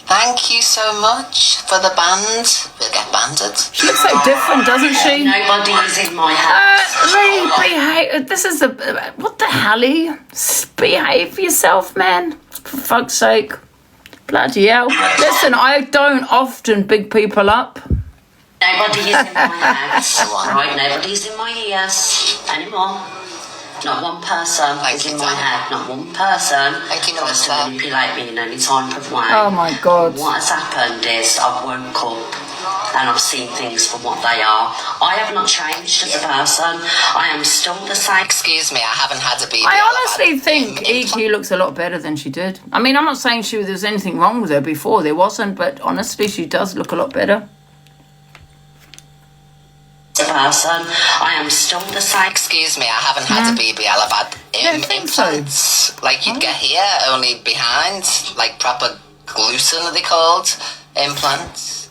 Thank you so much for the band. We'll get banded. She looks so different, doesn't she? Nobody is in my house. Lee, behave. This is what the hell, Lee? Behave yourself, man. For fuck's sake. Bloody hell. Listen, I don't often big people up. Nobody is in my house. Right, nobody's in my ears anymore. Not one person is in my head. Not one person tries to manipulate me in any type of way. Oh my God. What has happened is I've woke up and I've seen things for what they are. I have not changed as a person. I am still the same. Excuse me, I haven't had a baby. I honestly think EQ looks a lot better than she did. I mean, I'm not saying there was anything wrong with her before. There wasn't, but honestly, she does look a lot better. Person, I am still the same. Excuse me, I haven't had a baby. I've had implants, so. Like you'd get here, only behind, like proper gluten are they called, implants.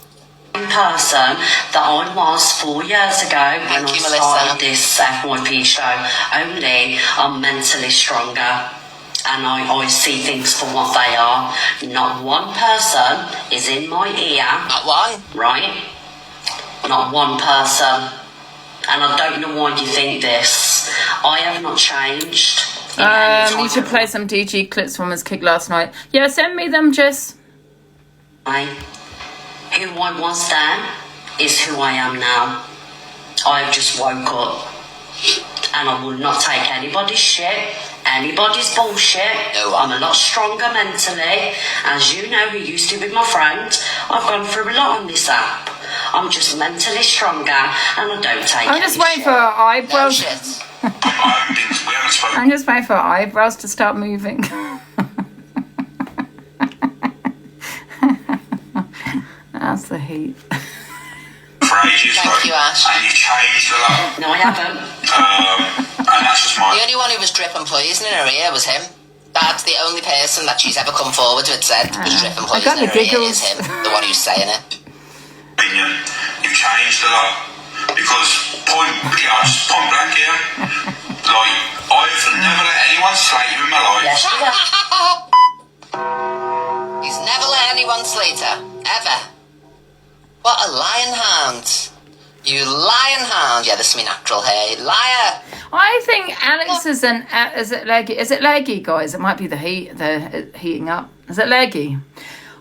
Person that I was 4 years ago when I started this FYP show, only I'm mentally stronger and I see things for what they are. Not one person is in my ear. Not one? Right? Not one person. And I don't know why you think this. I have not changed. You should play some DG clips from his kick last night. Yeah, send me them, Jess. Who I was then is who I am now. I have just woke up. And I will not take anybody's shit, anybody's bullshit. No. I'm a lot stronger mentally. As you know, who used to be my friend, I've gone through a lot on this app. I'm just mentally stronger and I don't take I'm just waiting for her eyebrows. No shit. I'm just waiting for her eyebrows to start moving. That's the heat. Thank you, Ash. And you've changed a lot. No, I haven't. And that's just my... The only one who was dripping poison in her ear was him. That's the only person that she's ever come forward with said was dripping poison in her ear is him, the one who's saying it. Opinion. You've changed a lot. Because, point blank here, like, I've never let anyone slate you in my life. Yes, you have. He's never let anyone slate her, ever. What a lying hound. You lying hound. Yeah, this is me natural hair. Liar. I think Alex is it leggy? Is it leggy, guys? It might be the heating up. Is it leggy?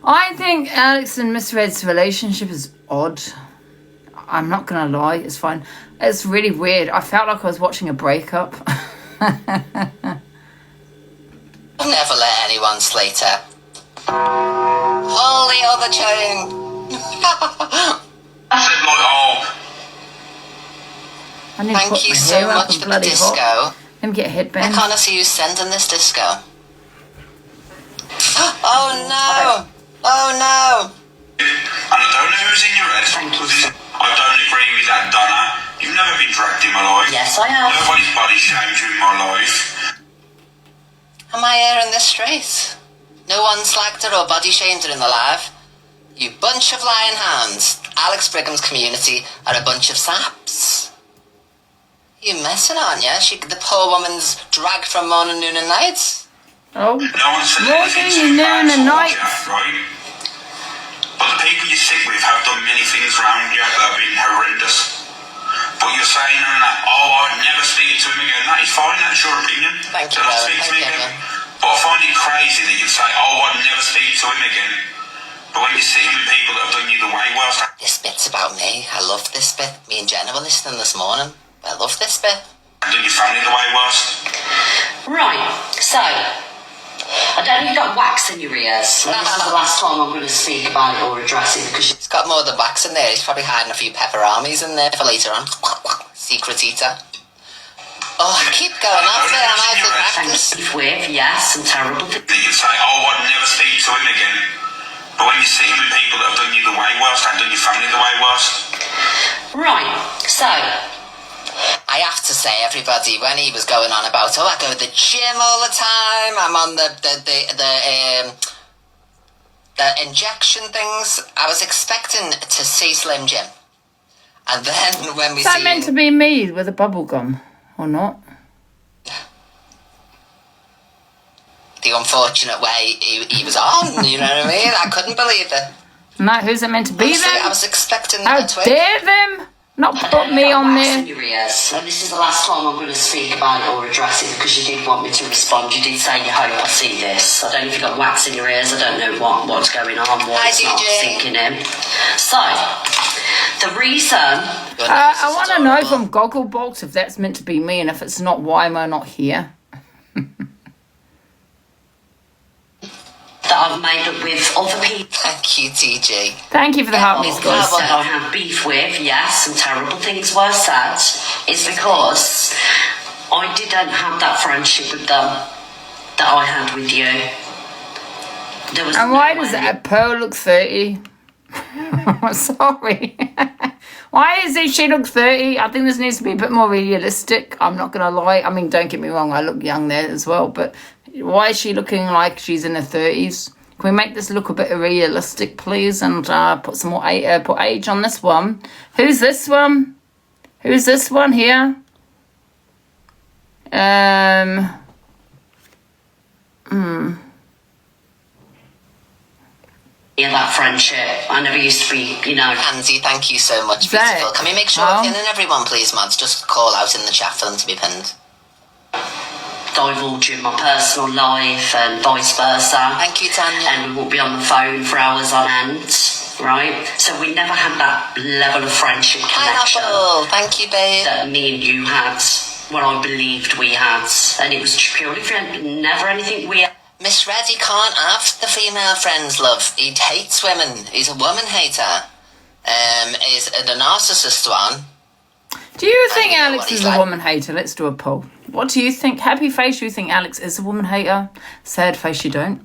I think Alex and Miss Red's relationship is odd. I'm not going to lie. It's fine. It's really weird. I felt like I was watching a breakup. I've never let anyone slate her. Hold the other chain. I said, like, oh... I need to put Thank you my so hair up much and for the bloody disco. hot. Let me get a I headband. can't see you sending this disco. Oh no! Oh no! And I don't know who's in your head. I don't agree with that, Donna. You've never been dragged in my life. Yes, I have. Nobody's body shamed you in my life. Am I here in this straight? No one slagged her or body shamed her in the live. You bunch of lying hands. Alex Brigham's community are a bunch of saps. You messing, aren't you? The poor woman's dragged from morning, noon and night. Oh, No one said morning, anything noon and night. Right? But the people you sit with have done many things around you that have been horrendous. But you're saying that, oh, I'd never speak to him again. That is fine, that's your opinion. Thank you, Don't Rowan. speak to Thank me you, again. Evan. But I find it crazy that you say, oh, I'd never speak to him again. But when you're sitting with people that have done you the way worse... This bit's about me. I love this bit. Me and Jenna were listening this morning. I love this bit. Done your family the way worse. Right, so, I don't know if you've got wax in your ears. And this is the last time I'm going to speak about it or address it because He's got more than wax in there. He's probably hiding a few pepperamis in there for later on. Secret eater. Oh, I keep going off there. I'm out of practice. you've with, yes, and terrible things. That you say, oh, I'd never speak to him again. But when you're sitting with people that have done you the way worse, and done your family the way worse. Right, so... I have to say, everybody, when he was going on about, oh, I go to the gym all the time, I'm on the injection things, I was expecting to see Slim Jim. And then when we Is that see... meant to be me with a bubble gum or not? the unfortunate way he was on, you know what I mean? I couldn't believe it. No, who's it meant to be Honestly, then? I was expecting How a twig. dare them not put me on there? Your ears. And this is the last time I'm going to speak about it or address it because you did want me to respond. You did say you hope I see this. I don't know if you've got wax in your ears. I don't know what's going on, why it's not sinking in. So, the reason... I want to know from Gogglebox if that's meant to be me, and if it's not, why am I not here? that I've made up with other people. Thank you, TG. Thank you for the heart, Miss guys. That I have beef with, yes, and terrible things were said, is because I didn't have that friendship with them that I had with you. There was and why does that Pearl look 30? Sorry. Why is it she looks 30? I think this needs to be a bit more realistic. I'm not going to lie. I mean, don't get me wrong. I look young there as well. But why is she looking like she's in her 30s? Can we make this look a bit realistic, please? And put some more put age on this one. Who's this one? Who's this one here? Yeah, that friendship. I never used to be, you know. Andy, thank you so much, beautiful. Can we make sure we're pinning everyone, please, Mads? Just call out in the chat for them to be pinned. Divulging my personal life and vice versa. Thank you, Tanya. And we will be on the phone for hours on end, right? So we never had that level of friendship connection. Pineapple, thank you, babe. That me and you had, what I believed we had. And it was purely friendly, never anything weird. Miss Red, he can't have the female friends, love. He hates women. He's a woman hater. He's a narcissist one. Do you think Alex is a woman hater? Let's do a poll. What do you think? Happy face, you think Alex is a woman hater? Sad face, you don't.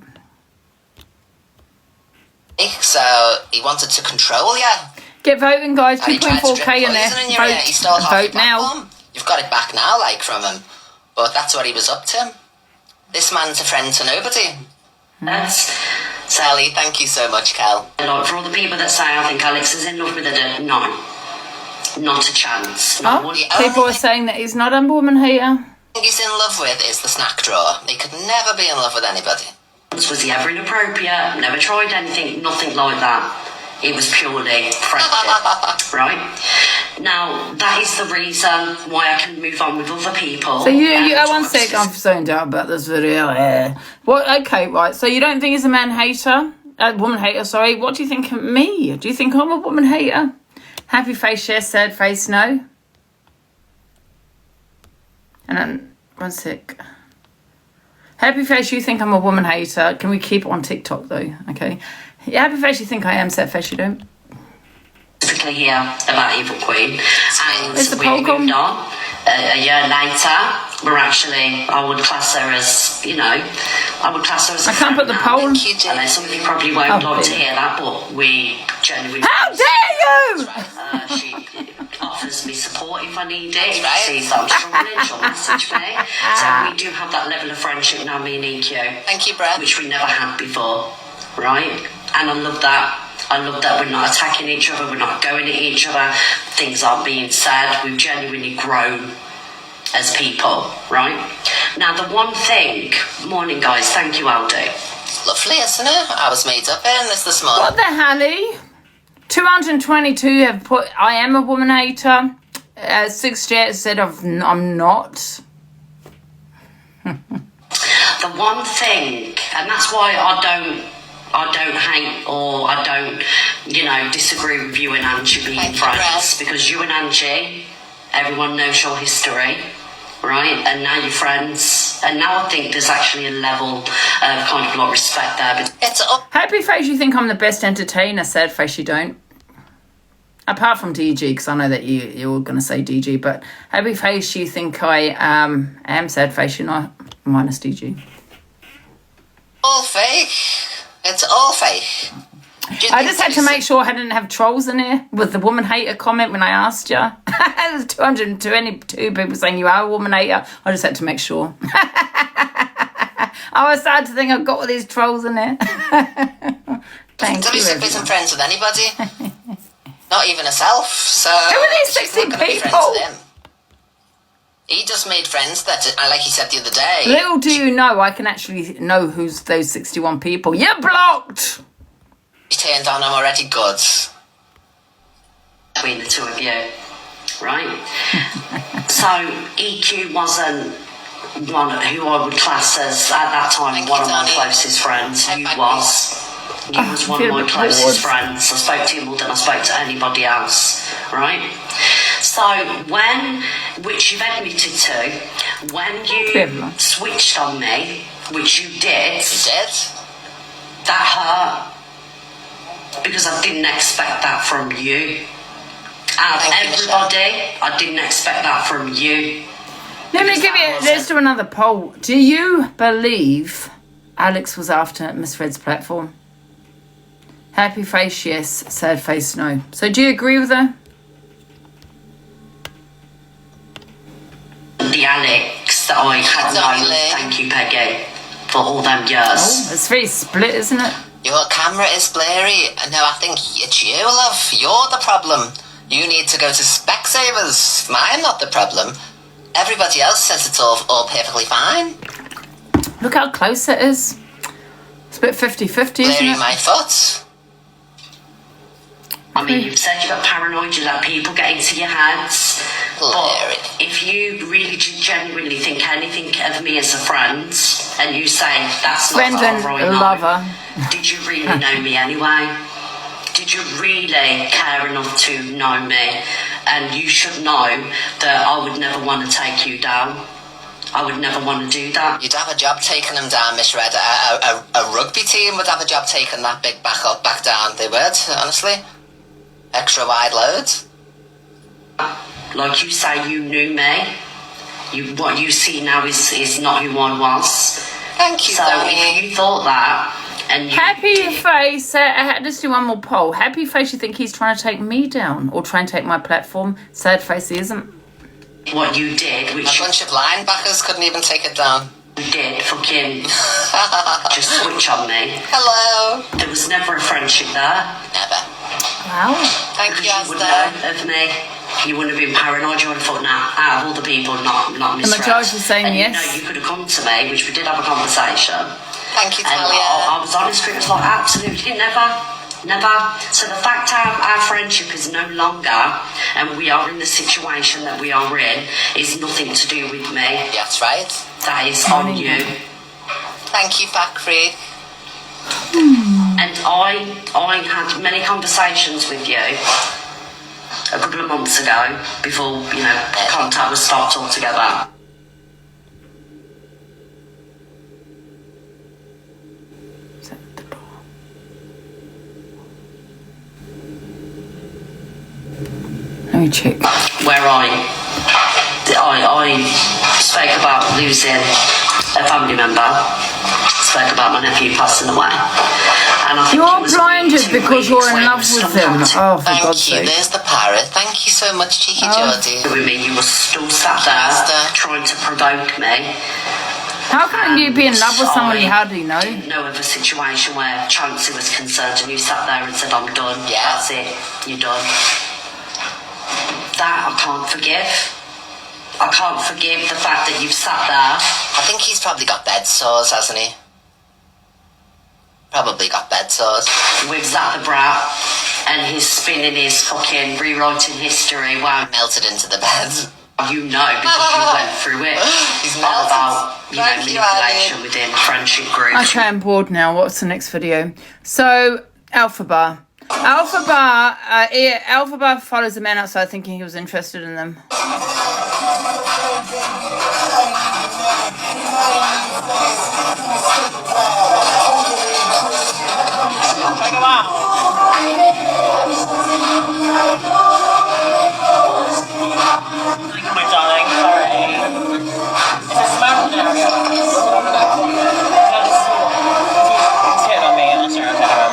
So he wanted to control you. Get voting, guys. 2.4k in there. Vote now. You've got it back now, like, from him. But that's what he was up to. This man's a friend to nobody. Yes. Sally, thank you so much, Cal. Like, for all the people that say I think Alex is in love with her, no. Not a chance. No. People are saying that he's not a woman hater. He's in love with is the snack drawer. He could never be in love with anybody. Was he ever inappropriate? Never tried anything, nothing like that. It was purely friendship, right? Now, that is the reason why I can move on with other people. So you one sec, I'm zoned out about this video. What? Okay, right. So you don't think he's a man hater? A woman hater, sorry. What do you think of me? Do you think I'm a woman hater? Happy face, yes. Sad face, no. And then, one sec. Happy face, you think I'm a woman hater. Can we keep it on TikTok, though? Okay. Yeah, happy face, you think I am. Sad face, you don't. Specifically here about Evil Queen. And Is the we poll moved on. A year later, we're actually, I would class her as, you know, I would class her as a I can't put the now. poll. I know some of you probably won't like to hear that, but we genuinely... How dare you! She offers me support if I need it. Sees that I'm struggling, she'll message me. So we do have that level of friendship now, me and EQ. Thank you, Brett. Which we never had before, right? And I love that. I love that we're not attacking each other, we're not going at each other, things aren't being said, we've genuinely grown as people, right? Now the one thing, morning guys, thank you Aldi. Lovely, isn't it? I was made up in this morning. What the hell? 222 have put, I am a woman hater. 6 said I'm not. The one thing, and that's why I don't hate or I don't, you know, disagree with you and Angie being friends, because you and Angie, everyone knows your history, right? And now you're friends, and now I think there's actually a level of kind of like respect there. But it's up. Happy face, you think I'm the best entertainer. Sad face, you don't. Apart from DG, because I know that you're going to say DG, but happy face, you think I am. Sad face, you're not. Minus DG. All fake. It's all fake. I just had to make sure I didn't have trolls in here with the woman hater comment when I asked you. There's 222 people saying you are a woman hater. I just had to make sure. I was sad to think I've got all these trolls in there. Thank you. Delusive isn't friends with anybody. Not even herself. So who are these 60 people? He just made friends that, like he said the other day. Little do you know, I can actually know who's those 61 people. You're blocked! He turned on them already good. Between the two of you, right? So EQ wasn't one who I would class as, at that time, one of my closest friends. You was one of my closest friends. I spoke to you more than I spoke to anybody else, right? So which you've admitted to, when you switched on me, which you did, that hurt, because I didn't expect that from you. Out of everybody, I didn't expect that from you. Let's do another poll. Do you believe Alex was after Miss Red's platform? Happy face, yes. Sad face, no. So do you agree with her? The Alex that I had known, thank you, Peggy, for all them years. Oh, it's very split, isn't it? Your camera is blurry. No, I think it's you, love. You're the problem. You need to go to Specsavers. I'm not the problem. Everybody else says it's all perfectly fine. Look how close it is. It's a bit 50-50, isn't it? My foot. I mean, you've said you've got paranoid, you let people get into your heads. But if you really genuinely think anything of me as a friend, and you say that's not friend and lover, did you really know me anyway? Did you really care enough to know me? And you should know that I would never want to take you down. I would never want to do that. You'd have a job taking them down, Miss Red. A rugby team would have a job taking that big back down. They would, honestly. Extra wide loads. Like you say, you knew me. What you see now is not who I was. Thank you, so if you thought that, and you happy face. Let's do one more poll. Happy face. You think he's trying to take me down or trying to take my platform? Sad face. He isn't. What you did, which a bunch of linebackers couldn't even take it down. You did fucking just switch on me. Hello. There was never a friendship there. Never. Wow. Thank you, you wouldn't know of me. You wouldn't have been paranoid. You would have thought, nah, out of all the people, not Miss Red. The majority is saying yes. You know, you could have come to me, which we did have a conversation. Thank you, and Talia. I was honest with it. It was like, absolutely never. So the fact our friendship is no longer, and we are in the situation that we are in, is nothing to do with me. That's right. That is on you. Thank you, Back Freak. And I had many conversations with you a couple of months ago before, contact was stopped altogether. Let me check. Where I spoke about losing a family member, spoke about my nephew passing away. And I think you're blinded because you're in love with him. Oh, for God's sake. Thank you, there's the parrot. Thank you so much, Cheeky Geordie. With me, you were still sat there trying to provoke me. How can you be in love with somebody? How do you know? I didn't know of a situation where Chancey was concerned and you sat there and said, I'm done. Yeah. That's it. You're done. That I can't forgive. I can't forgive the fact that you've sat there. I think he's probably got bed sores, hasn't he? Probably got bed sores. With Zach the Brat and he's spinning his fucking rewriting history. Wow. Melted into the bed. You know, because you went through it. He's all about, manipulation within friendship groups. Okay, I'm bored now. What's the next video? So, Alpha Bar. Alpha Bar follows the man outside thinking he was interested in them. My darling, sorry. It's a smoking area. He's hitting on me. I'll turn around to him.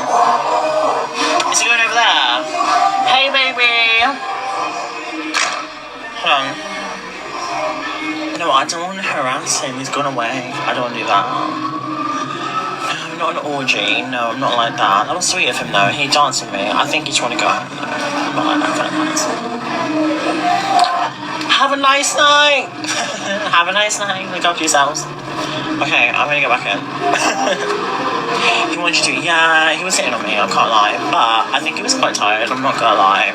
Is he going over there? Hey, baby. Hold on. No, I don't want to harass him. He's gone away. I don't want to do that. No, not an orgy. No, I'm not like that. That was sweet of him, though. He danced with me. I think he's trying to go. I'm not like that kind of person. Have a nice night. Have a nice night. Look after yourselves. Okay, I'm gonna go back in. He wanted you to, yeah, he was hitting on me, I can't lie. But I think he was quite tired, I'm not gonna lie.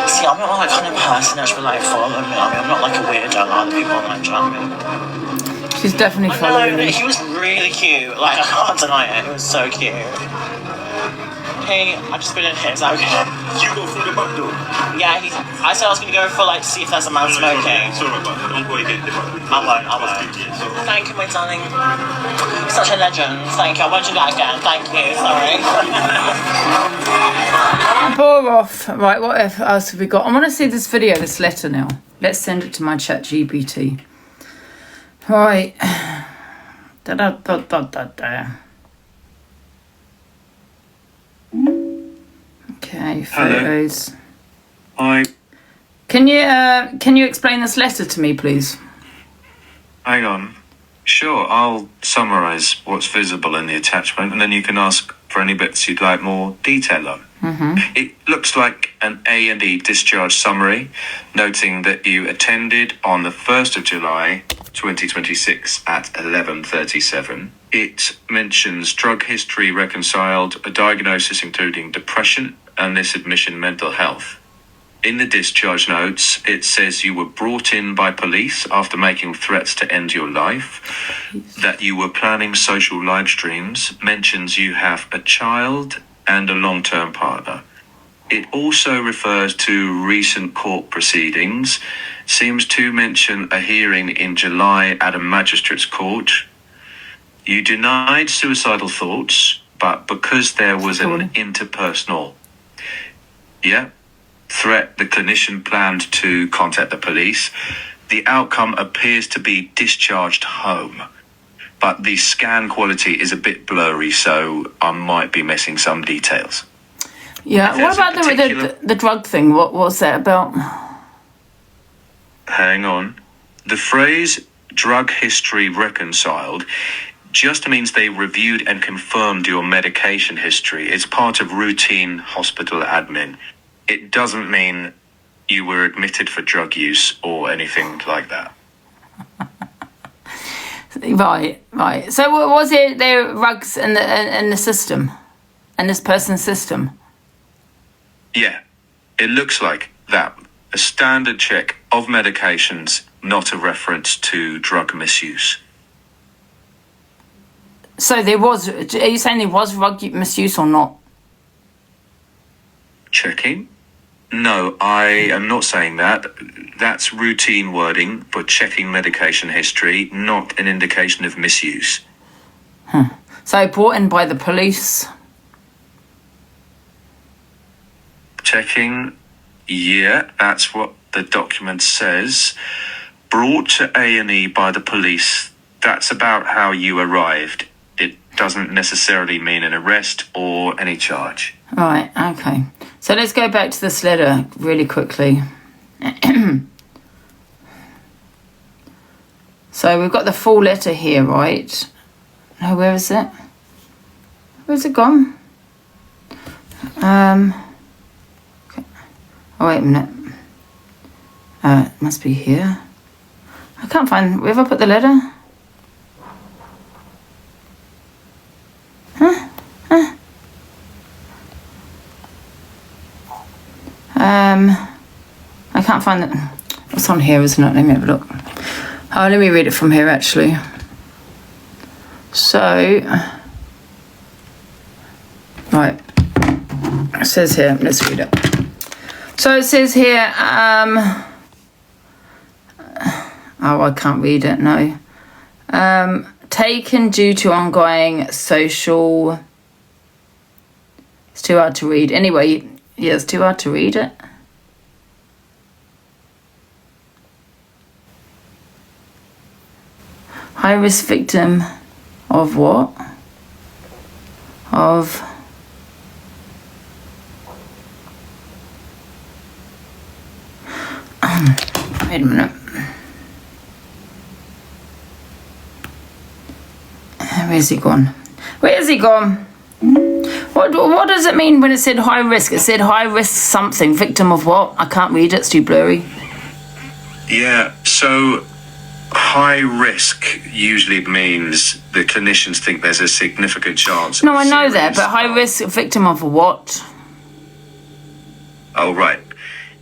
See, I'm not like kind of person that's really like following me. I mean, I'm not like a weirdo like other people online, do you know what I mean? She's definitely following me. He was really cute. Like, I can't deny it. It was so cute. Hey, I've just been in here. Is that okay? You go through the back door. Yeah, I said I was going to go for, like, to see if there's a man smoking. Sorry about that. Don't go again. I won't. Thank you, my darling. You're such a legend. Thank you. I won't do that again. Thank you. Sorry. Bore off. Right, what else have we got? I want to see this video, this letter now. Let's send it to my chat GPT. Right. Okay, photos. Hi. Can you explain this letter to me, please? Hang on. Sure, I'll summarise what's visible in the attachment, and then you can ask for any bits you'd like more detail on. It looks like an A&E discharge summary, noting that you attended on the 1st of July 2026 at 11:37. It mentions drug history reconciled, a diagnosis including depression, and this admission mental health. In the discharge notes, it says you were brought in by police after making threats to end your life, that you were planning social live streams, mentions you have a child and a long-term partner. It also refers to recent court proceedings, seems to mention a hearing in July at a magistrate's court. You denied suicidal thoughts, but because there was an interpersonal threat, the clinician planned to contact the police. The outcome appears to be discharged home, but the scan quality is a bit blurry, so I might be missing some details. Yeah, what about the drug thing? What was that about? Hang on. The phrase drug history reconciled just means they reviewed and confirmed your medication history. It's part of routine hospital admin. It doesn't mean you were admitted for drug use or anything like that. Right. So was it there drugs in the system, in this person's system? Yeah, it looks like that. A standard check of medications, not a reference to drug misuse. So there was. Are you saying there was drug misuse or not? Checking? No, I am not saying that. That's routine wording for checking medication history, not an indication of misuse. So brought in by the police. Checking, yeah, that's what the document says. Brought to A&E by the police, that's about how you arrived. It doesn't necessarily mean an arrest or any charge. Right, okay. So let's go back to this letter really quickly. So we've got the full letter here, right? Oh, where is it? Where's it gone? Okay. Oh, wait a minute. It must be here. I can't find... Where have I put the letter? I can't find it. It's on here, isn't it? Let me have a look. Oh, let me read it from here, actually. So, right. It says here, let's read it. So it says here, oh, I can't read it, no. Taken due to ongoing social... It's too hard to read. Anyway, yeah, it's too hard to read it. High-risk victim of what? Of... wait a minute. Where's he gone? Where is he gone? What does it mean when it said high risk? It said high risk something. Victim of what? I can't read it. It's too blurry. Yeah, so high risk usually means the clinicians think there's a significant chance. No, I know that, serious but high harm. risk victim of what? Oh, right.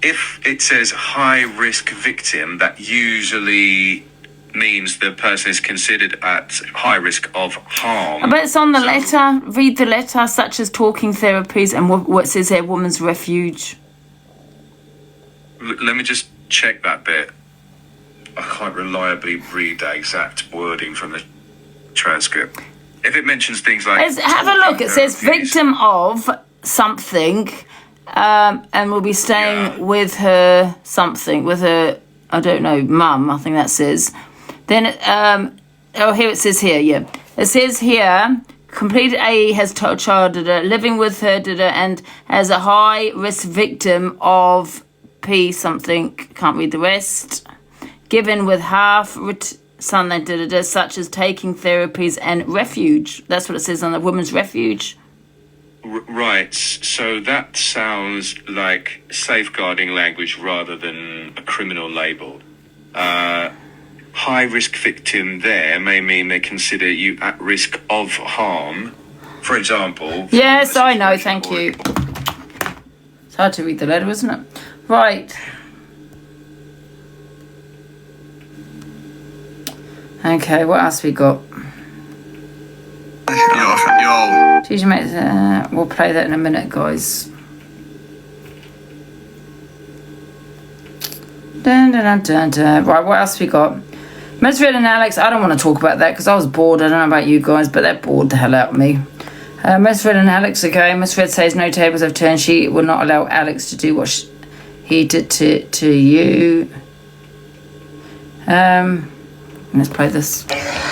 If it says high risk victim, that usually means the person is considered at high risk of harm. But it's on the So- letter. Read the letter, such as talking therapies and what says there, woman's refuge. Let me just check that bit. I can't reliably read that exact wording from the transcript. If it mentions things like... Have a look. It says therapies- victim of something, and will be staying Yeah. with her something, with her, I don't know, mum, I think that says. Then, here it says here, yeah. It says here, completed AE, has child, living with her, and as a high-risk victim of P something, can't read the rest, given with half something, such as taking therapies and refuge. That's what it says on the woman's refuge. Right, so that sounds like safeguarding language rather than a criminal label. High-risk victim there may mean they consider you at risk of harm. For example... Yes, I know, situation thank or- you. It's hard to read the letter, isn't it? Right. Okay, what else we got? Teacher mates, we'll play that in a minute, guys. Dun, dun, dun, dun, dun. Right, what else we got? Mesrid and Alex, I don't want to talk about that because I was bored. I don't know about you guys, but that bored the hell out of me. Mesrid and Alex, okay. Mesrid says no tables have turned. She will not allow Alex to do what he did to you. Let's play this.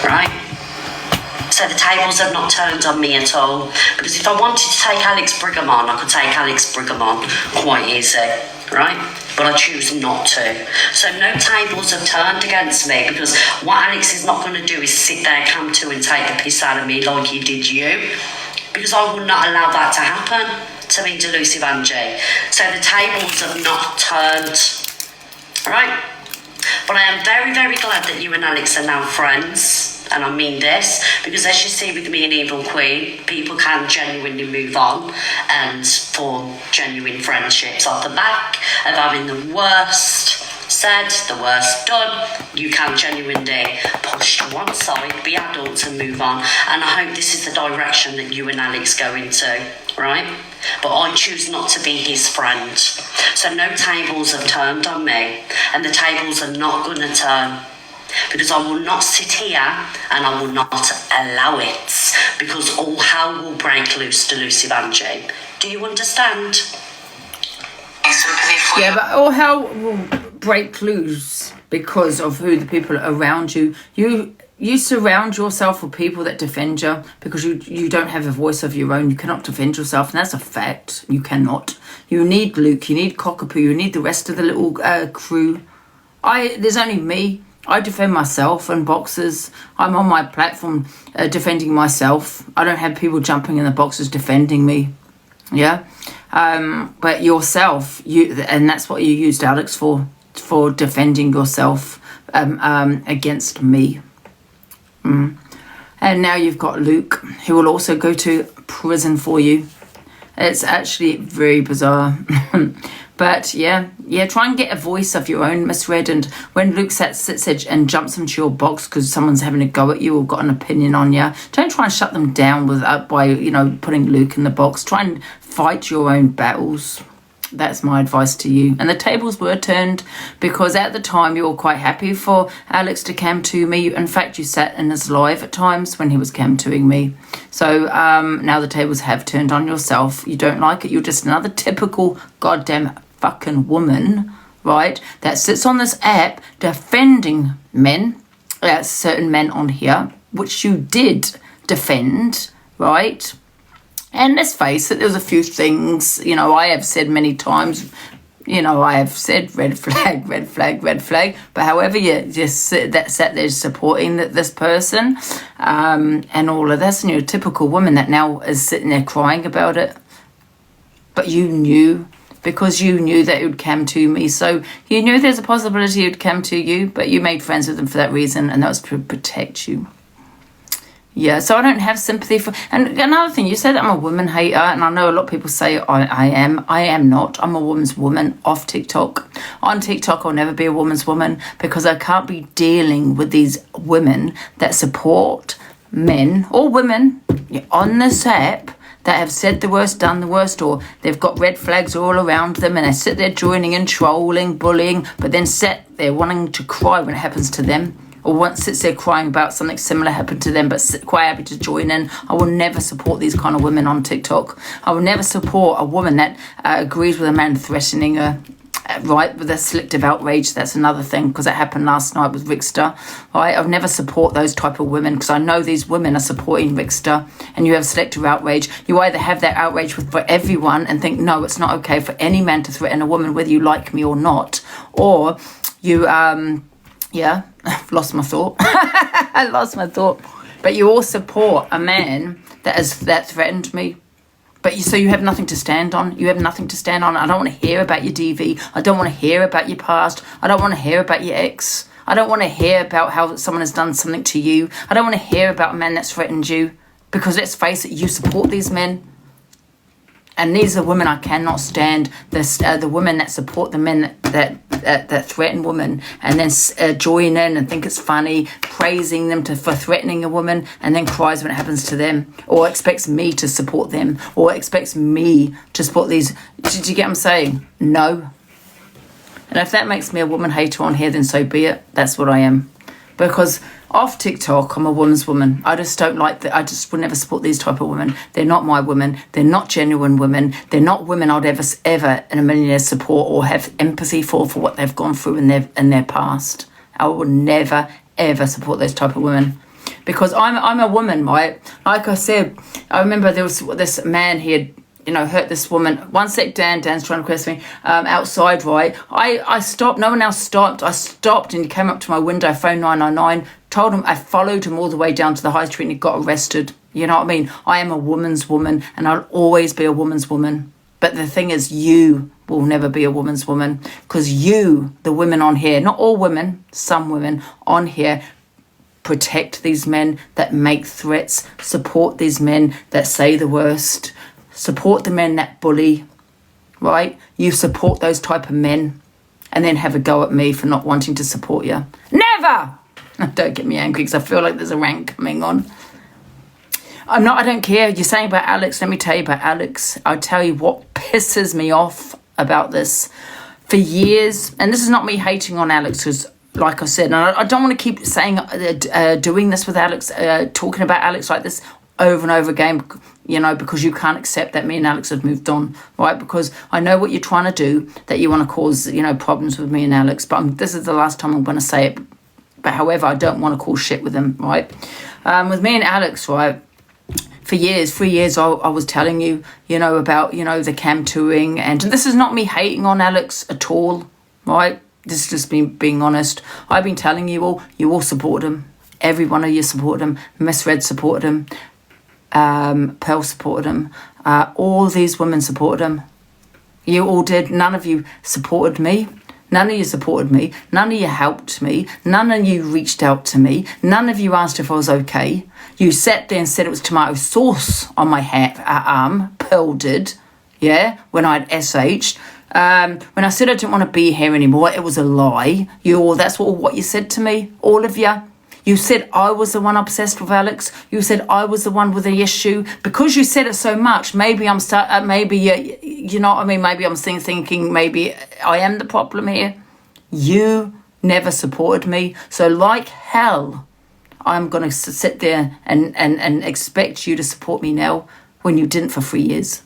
Right? So the tables have not turned on me at all. Because if I wanted to take Alex Brigham on, I could take Alex Brigham on quite easy, right? But I choose not to. So no tables have turned against me, because what Alex is not going to do is sit there, come to and take the piss out of me like he did you. Because I will not allow that to happen to me, delusive Angie. So the tables have not turned, right? But I am very, very glad that you and Alex are now friends. And I mean this, because as you see with me and Evil Queen, people can genuinely move on and form genuine friendships off the back of having the worst said, the worst done. You can genuinely push to one side, be adults and move on. And I hope this is the direction that you and Alex go into, right? But I choose not to be his friend. So no tables have turned on me, and the tables are not going to turn. Because I will not sit here and I will not allow it, because all hell will break loose, delusive Angie. Do you understand? Yeah, but all hell will break loose because of who the people around you. You surround yourself with people that defend you because you don't have a voice of your own. You cannot defend yourself, and that's a fact. You cannot. You need Luke. You need Cockapoo. You need the rest of the little crew. There's only me. I defend myself in boxes. I'm on my platform defending myself. I don't have people jumping in the boxes defending me. Yeah, but yourself, and that's what you used Alex for defending yourself against me. And now you've got Luke, who will also go to prison for you. It's actually very bizarre. But yeah, try and get a voice of your own, Miss Red. And when Luke sits and jumps into your box because someone's having a go at you or got an opinion on you, don't try and shut them down by putting Luke in the box. Try and fight your own battles. That's my advice to you. And the tables were turned because at the time you were quite happy for Alex to cam to me. In fact, you sat in his live at times when he was cam toing me. So now the tables have turned on yourself. You don't like it. You're just another typical goddamn fucking woman, right, that sits on this app defending men, certain men on here, which you did defend, right? And let's face it, there's a few things, I have said many times, I have said red flag, red flag, red flag. But however, you just sat there supporting this person and all of this, and you're a typical woman that now is sitting there crying about it. But you knew because you knew that it would come to me. So you knew there's a possibility it would come to you, but you made friends with them for that reason, and that was to protect you. Yeah, so I don't have sympathy for... And another thing, you said I'm a woman hater, and I know a lot of people say I am. I am not. I'm a woman's woman off TikTok. On TikTok, I'll never be a woman's woman because I can't be dealing with these women that support men or women on this app that have said the worst, done the worst, or they've got red flags all around them and they sit there joining and trolling, bullying, but then sit there wanting to cry when it happens to them. Or once sits there crying about something similar happened to them, but quite happy to join in. I will never support these kind of women on TikTok. I will never support a woman that agrees with a man threatening her, right, with a selective outrage. That's another thing, because that happened last night with Rickster, right? I'll never support those type of women, because I know these women are supporting Rickster, and you have selective outrage. You either have that outrage for everyone and think, no, it's not okay for any man to threaten a woman, whether you like me or not, or you, yeah, I've lost my thought. I lost my thought. But you all support a man that threatened me. But so you have nothing to stand on. You have nothing to stand on. I don't want to hear about your DV. I don't want to hear about your past. I don't want to hear about your ex. I don't want to hear about how someone has done something to you. I don't want to hear about a man that's threatened you. Because let's face it, you support these men. And these are women I cannot stand. The women that support the men that threaten women and then join in and think it's funny, praising them for threatening a woman, and then cries when it happens to them, or expects me to support them, or expects me to support these. Did you get what I'm saying? No. And if that makes me a woman hater on here, then so be it. That's what I am. Because off TikTok, I'm a woman's woman. I just don't like that. I just would never support these type of women. They're not my women. They're not genuine women. They're not women I'd ever in a million years support or have empathy for what they've gone through in their past. I would never, ever support those type of women. Because I'm a woman, right? Like I said, I remember there was this man, he had, hurt this woman. One sec, Dan's trying to question me. Outside, right? I stopped. No one else stopped. I stopped and he came up to my window, phone 999, told him I followed him all the way down to the high street and he got arrested. You know what I mean? I am a woman's woman and I'll always be a woman's woman. But the thing is, you will never be a woman's woman, because you, the women on here, not all women, some women on here, protect these men that make threats, support these men that say the worst, support the men that bully, right? You support those type of men and then have a go at me for not wanting to support you. Never! Don't get me angry, because I feel like there's a rank coming on. I don't care. You're saying about Alex. Let me tell you about Alex. I'll tell you what pisses me off about this. For years, and this is not me hating on Alex, because like I said, and I don't want to keep saying, doing this with Alex, talking about Alex like this over and over again, because you can't accept that me and Alex have moved on, right? Because I know what you're trying to do, that you want to cause, problems with me and Alex, but this is the last time I'm going to say it. But however, I don't want to cause shit with him, right? With me and Alex, right, for years, 3 years, I was telling you, about, the cam touring, and this is not me hating on Alex at all, right? This is just me being honest. I've been telling you all support him. Every one of you supported him. Miss Red supported him. Pearl supported him. All these women supported him. You all did. None of you supported me. None of you supported me. None of you helped me. None of you reached out to me. None of you asked if I was okay. You sat there and said it was tomato sauce on my arm. Pearl did. Yeah, when I had SH. When I said I didn't want to be here anymore, it was a lie. That's what you said to me, all of you. You said I was the one obsessed with Alex. You said I was the one with the issue. Because you said it so much, maybe I'm you know what I mean? Maybe I'm thinking maybe I am the problem here. You never supported me. So like hell, I'm going to sit there and expect you to support me now when you didn't for 3 years.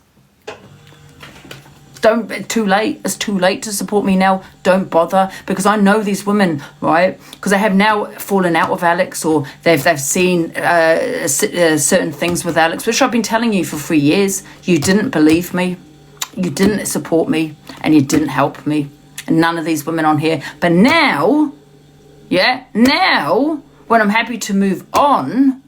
Too late. It's too late to support me now. Don't bother, because I know these women, right? Because they have now fallen out with Alex, or they've seen certain things with Alex, which I've been telling you for 3 years. You didn't believe me. You didn't support me, and you didn't help me. And none of these women on here. But now, when I'm happy to move on,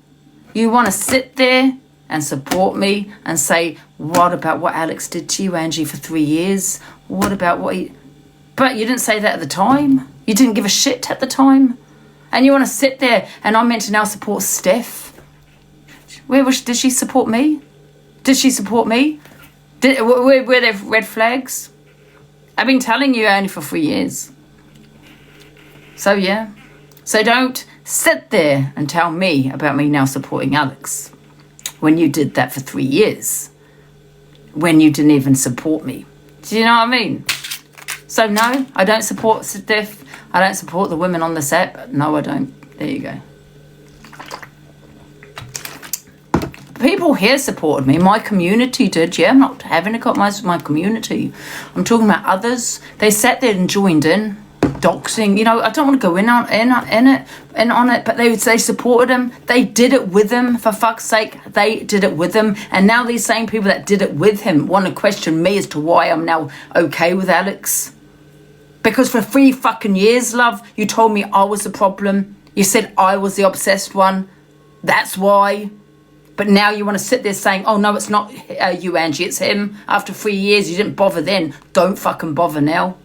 you want to sit there and support me and say, what about what Alex did to you, Angie, for 3 years? What about what he... But you didn't say that at the time. You didn't give a shit at the time. And you want to sit there and I'm meant to now support Steph. Did she support me? Did she support me? Were there red flags? I've been telling you only for 3 years. So yeah. So don't sit there and tell me about me now supporting Alex when you did that for 3 years. When you didn't even support me. Do you know what I mean? So no, I don't support Steph. I don't support the women on this app. No, I don't. There you go. People here supported me. My community did. Yeah, I'm not having a got my community. I'm talking about others. They sat there and joined in. Doxing, you know, I don't want to go in on it, but they supported him. They did it with him, for fuck's sake. They did it with him. And now these same people that did it with him want to question me as to why I'm now okay with Alex. Because for 3 fucking years, love, you told me I was the problem. You said I was the obsessed one. That's why. But now you want to sit there saying, oh, no, it's not you, Angie, it's him. After 3 years, you didn't bother then. Don't fucking bother now.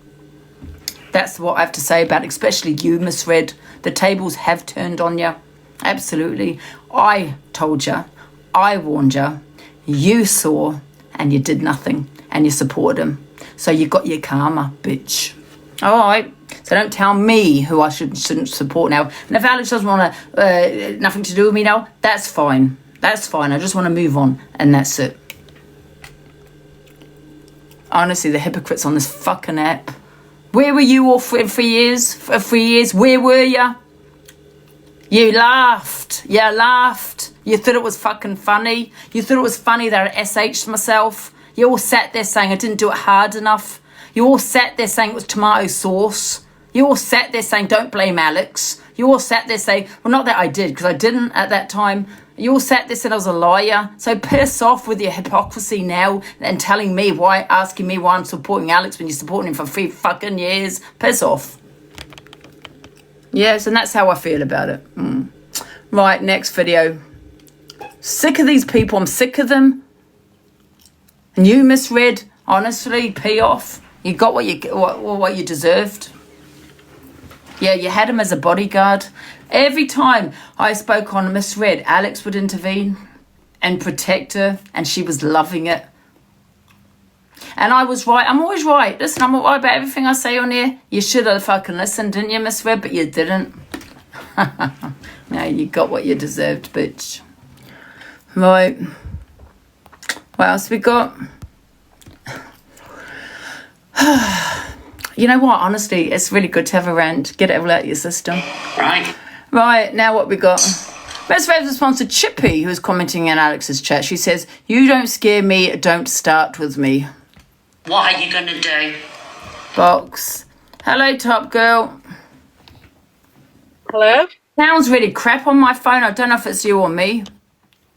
That's what I have to say about it, especially you, Miss Red. The tables have turned on you. Absolutely. I told you. I warned you. You saw and you did nothing. And you supported him. So you got your karma, bitch. All right. So don't tell me who I shouldn't support now. And if Alex doesn't want to, nothing to do with me now, that's fine. That's fine. I just want to move on. And that's it. Honestly, the hypocrites on this fucking app. Where were you all for 3 years? For 3 years? Where were you? You laughed. You laughed. You thought it was fucking funny. You thought it was funny that I SH'd myself. You all sat there saying I didn't do it hard enough. You all sat there saying it was tomato sauce. You all sat there saying don't blame Alex. You all sat there saying, well, not that I did, because I didn't at that time. You all sat there saying I was a liar. So piss off with your hypocrisy now and telling me why, asking me why I'm supporting Alex when you're supporting him for 3 fucking years. Piss off. Yes, and that's how I feel about it. Right, next video. Sick of these people. I'm sick of them. And you, Miss Red, honestly, pee off. You got what you deserved. Yeah, you had him as a bodyguard. Every time I spoke on Miss Red, Alex would intervene and protect her, and she was loving it. And I was right. I'm always right. Listen, I'm right about everything I say on here. You should have fucking listened, didn't you, Miss Red? But you didn't. No, you got what you deserved, bitch. Right. What else we got? You know what? Honestly, it's really good to have a rant. Get it all out of your system. Right. Right, now what we got? Miss Red's response to Chippy, who was commenting in Alex's chat. She says, you don't scare me, don't start with me. What are you going to do? Box. Hello, Top Girl. Hello? Sounds really crap on my phone. I don't know if it's you or me.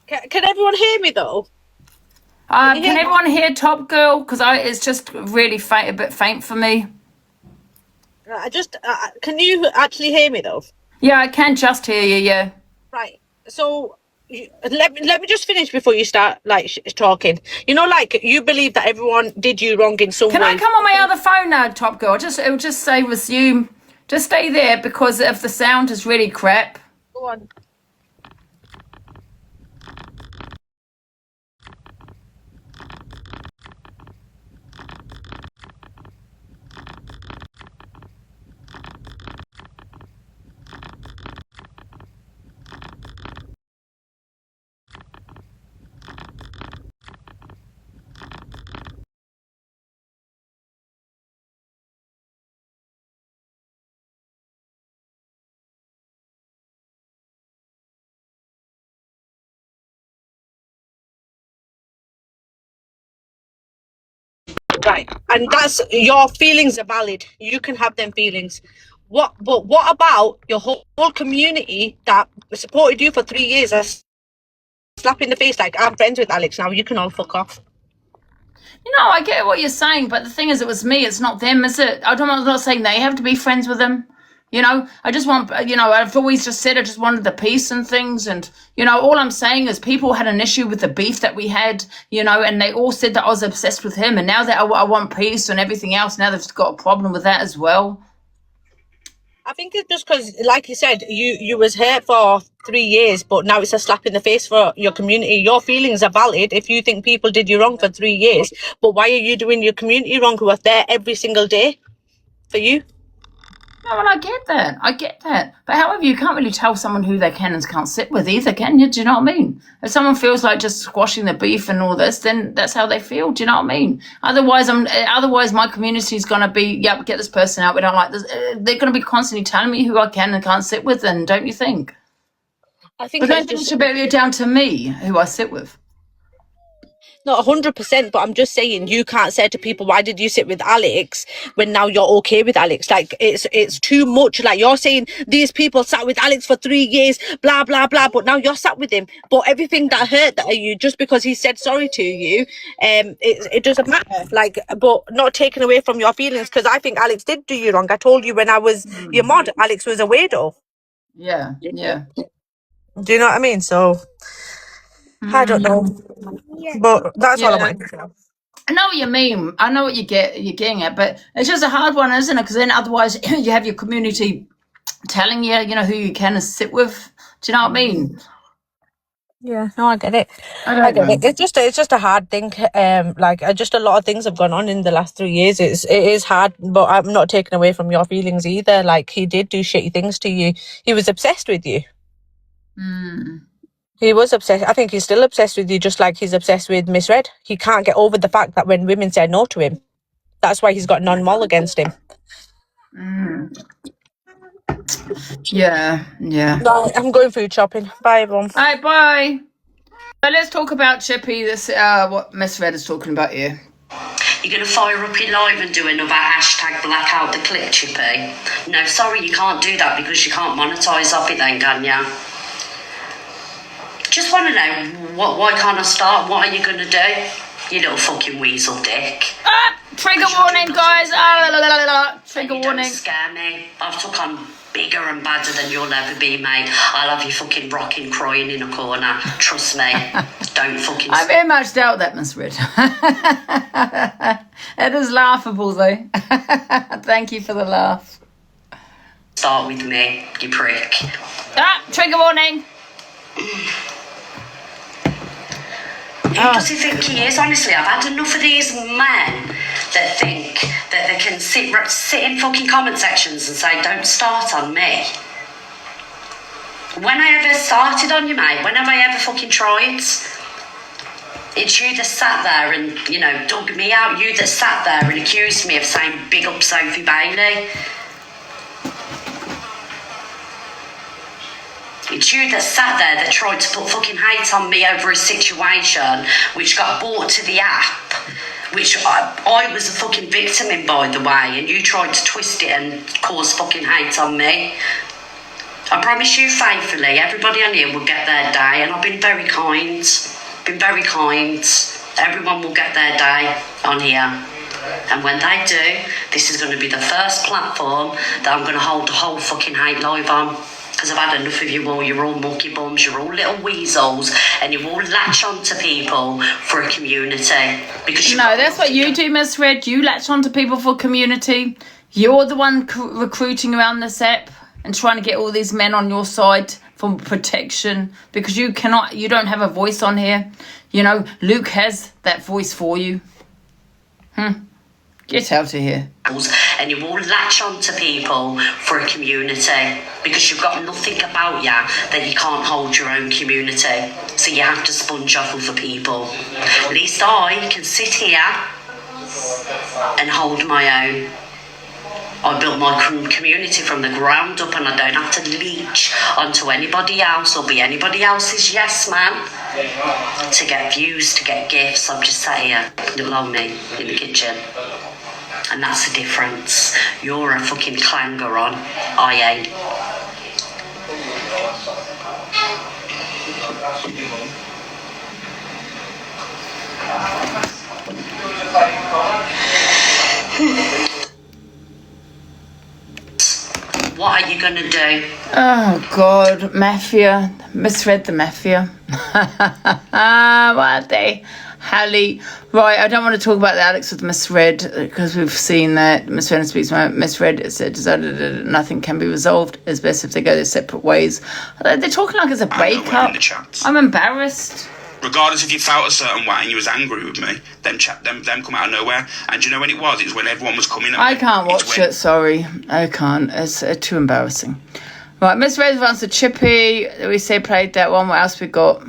Can everyone hear me, though? Can everyone hear Top Girl? Because it's just really faint, a bit faint for me. Can you actually hear me, though? Yeah, I can just hear you, yeah. Right. So, let me just finish before you start, talking. You know, you believe that everyone did you wrong in some way. Can I come on my other phone now, Top Girl? It will just say with you. Just stay there because if the sound is really crap. Go on. Right, and that's your feelings are valid. You can have them feelings. But what about your whole community that supported you for 3 years? A slap in the face, I'm friends with Alex now. You can all fuck off. You know, I get what you're saying, but the thing is, it was me. It's not them, is it? I'm not saying they have to be friends with them. You know, I just want, you know, I've always just said I just wanted the peace and things. And, you know, all I'm saying is people had an issue with the beef that we had, you know, and they all said that I was obsessed with him. And now that I want peace and everything else, now they've got a problem with that as well. I think it's just because, like you said, you was hurt for 3 years, but now it's a slap in the face for your community. Your feelings are valid if you think people did you wrong for 3 years, but why are you doing your community wrong who are there every single day for you? No, and I get that. But however, you can't really tell someone who they can and can't sit with either, can you? Do you know what I mean? If someone feels like just squashing the beef and all this, then that's how they feel. Do you know what I mean? Otherwise, my community's gonna be, yep, get this person out. We don't like this. They're gonna be constantly telling me who I can and can't sit with. Then don't you think? I think But don't think it should be down to me who I sit with. Not 100%, but I'm just saying you can't say to people, why did you sit with Alex when now you're okay with Alex? Like, it's too much. Like, you're saying these people sat with Alex for 3 years, blah, blah, blah, but now you're sat with him. But everything that hurt that you, just because he said sorry to you, it doesn't matter. Like, but not taken away from your feelings, because I think Alex did do you wrong. I told you when I was your mod, Alex was a weirdo. Yeah. Do you know what I mean? So, I don't know. But that's all I wanted to say. I know what you mean. I know what you're getting at, but it's just a hard one, isn't it? Because then otherwise you have your community telling you, you know, who you can sit with. Do you know what I mean? Yeah, no, I get it. I get it. It's just a hard thing. Just a lot of things have gone on in the last 3 years. It is hard, but I'm not taking away from your feelings either. Like, he did do shitty things to you. He was obsessed with you. He was obsessed. I think he's still obsessed with you, just like he's obsessed with Miss Red. He can't get over the fact that when women say no to him, that's why he's got non-mol against him. Yeah. Right, I'm going food shopping. Bye, everyone. All right, bye. But let's talk about Chippy. This what Miss Red is talking about you. You're going to fire up your live and do another hashtag blackout the clip, Chippy? No, sorry, you can't do that because you can't monetize off it then, can you? Just want to know, why can't I start? What are you going to do? You little fucking weasel dick. Trigger warning, guys. Trigger warning. Don't scare me. I've took on bigger and badder than you'll ever be, mate. I'll have you fucking rocking, crying in a corner. Trust me. Don't fucking... I very much doubt that, Miss Red. It is laughable, though. Thank you for the laugh. Start with me, you prick. Trigger warning. Who does he think he is? Honestly, I've had enough of these men that think that they can sit in fucking comment sections and say, don't start on me. When I ever started on you, mate? When have I ever fucking tried? It's you that sat there and, you know, dug me out. You that sat there and accused me of saying big up Sophie Bailey. It's you that sat there that tried to put fucking hate on me over a situation which got brought to the app, which I was a fucking victim in, by the way, and you tried to twist it and cause fucking hate on me. I promise you faithfully, everybody on here will get their day, and I've been very kind. Been very kind. Everyone will get their day on here. And when they do, this is going to be the first platform that I'm going to hold the whole fucking hate live on. Because I've had enough of you all. You're all monkey bums, you're all little weasels, and you all latch on to people for a community. Because no, that's what you do, Miss Red. You latch on to people for community. You're the one recruiting around this app and trying to get all these men on your side for protection, because you don't have a voice on here. You know, Luke has that voice for you. Get out of here. And you all latch on to people for a community because you've got nothing about you that you can't hold your own community. So you have to sponge off other people. At least I can sit here and hold my own. I built my community from the ground up, and I don't have to leech onto anybody else or be anybody else's yes man to get views, to get gifts. I'm just sat here, little old me in the kitchen. And that's the difference. You're a fucking clanger on. I ain't. What are you going to do? Oh, God. Mafia. Misread the mafia. What they... Hallie. Right, I don't want to talk about the Alex with misread because we've seen that misread and speaks misread. It said nothing can be resolved. It's best if they go their separate ways. They're talking like it's a breakup. I'm embarrassed. Regardless if you felt a certain way and you was angry with me, them come out of nowhere. And do you know when it was? It was when everyone was coming at me. I can't watch it, sorry. I can't. It's too embarrassing. Right, Miss Red wants the Chippy. We say played that one. What else we got?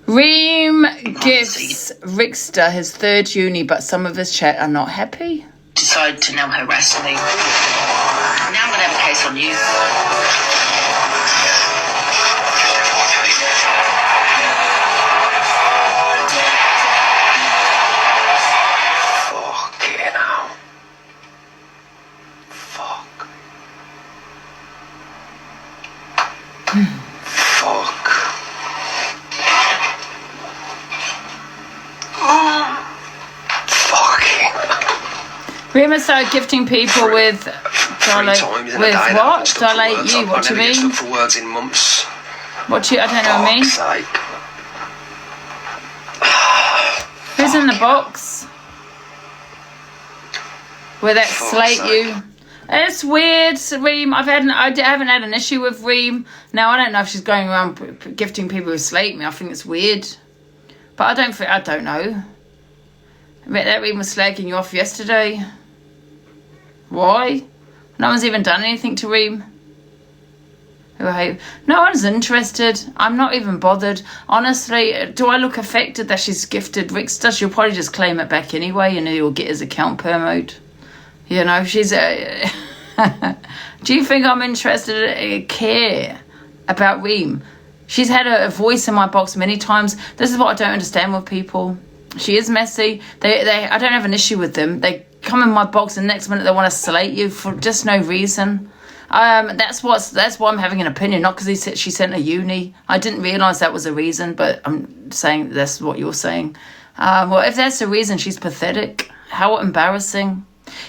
Reem gives Rickster his third uni, but some of his chat are not happy. Decided to now harass me. Now I'm going to have a case on you. Reem started gifting people with dilate. With what? Dilate you? What do you mean? For words in months. What do you? I don't know what I mean. Who's in the box? Where that slate you? It's weird, Reem. I haven't had an issue with Reem. Now I don't know if she's going around gifting people who slate me. I think it's weird, but I don't know. I bet that Reem was slagging you off yesterday. Why? No one's even done anything to Reem. No one's interested. I'm not even bothered. Honestly, do I look affected that she's gifted Rickster? She'll probably just claim it back anyway and he'll get his account permoed. You know, she's a... Do you think I'm interested care about Reem? She's had a voice in my box many times. This is what I don't understand with people. She is messy. I don't have an issue with them. They come in my box and next minute they want to slate you for just no reason. That's why I'm having an opinion, not because she sent a uni. I didn't realise that was a reason, but I'm saying that's what you're saying. Well, if that's the reason, she's pathetic. How embarrassing.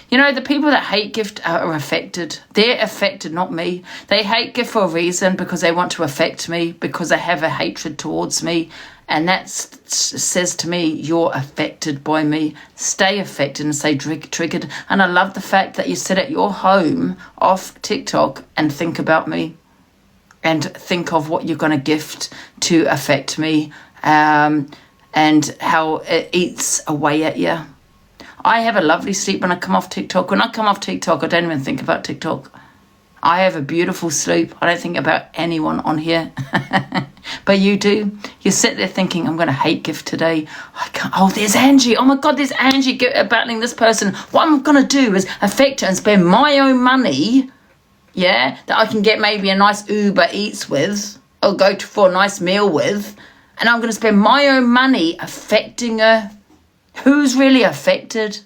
You know, the people that hate gift are affected. They're affected, not me. They hate gift for a reason because they want to affect me, because they have a hatred towards me. And that says to me, you're affected by me. Stay affected and stay triggered. And I love the fact that you sit at your home off TikTok and think about me. And think of what you're going to gift to affect me. And how it eats away at you. I have a lovely sleep when I come off TikTok. When I come off TikTok, I don't even think about TikTok. I have a beautiful sleep. I don't think about anyone on here. But you do. You sit there thinking, I'm going to hate gift today. I can't. Oh, there's Angie. Oh, my God, there's Angie battling this person. What I'm going to do is affect her and spend my own money, yeah, that I can get maybe a nice Uber Eats with or go for a nice meal with. And I'm going to spend my own money affecting her. Who's really affected?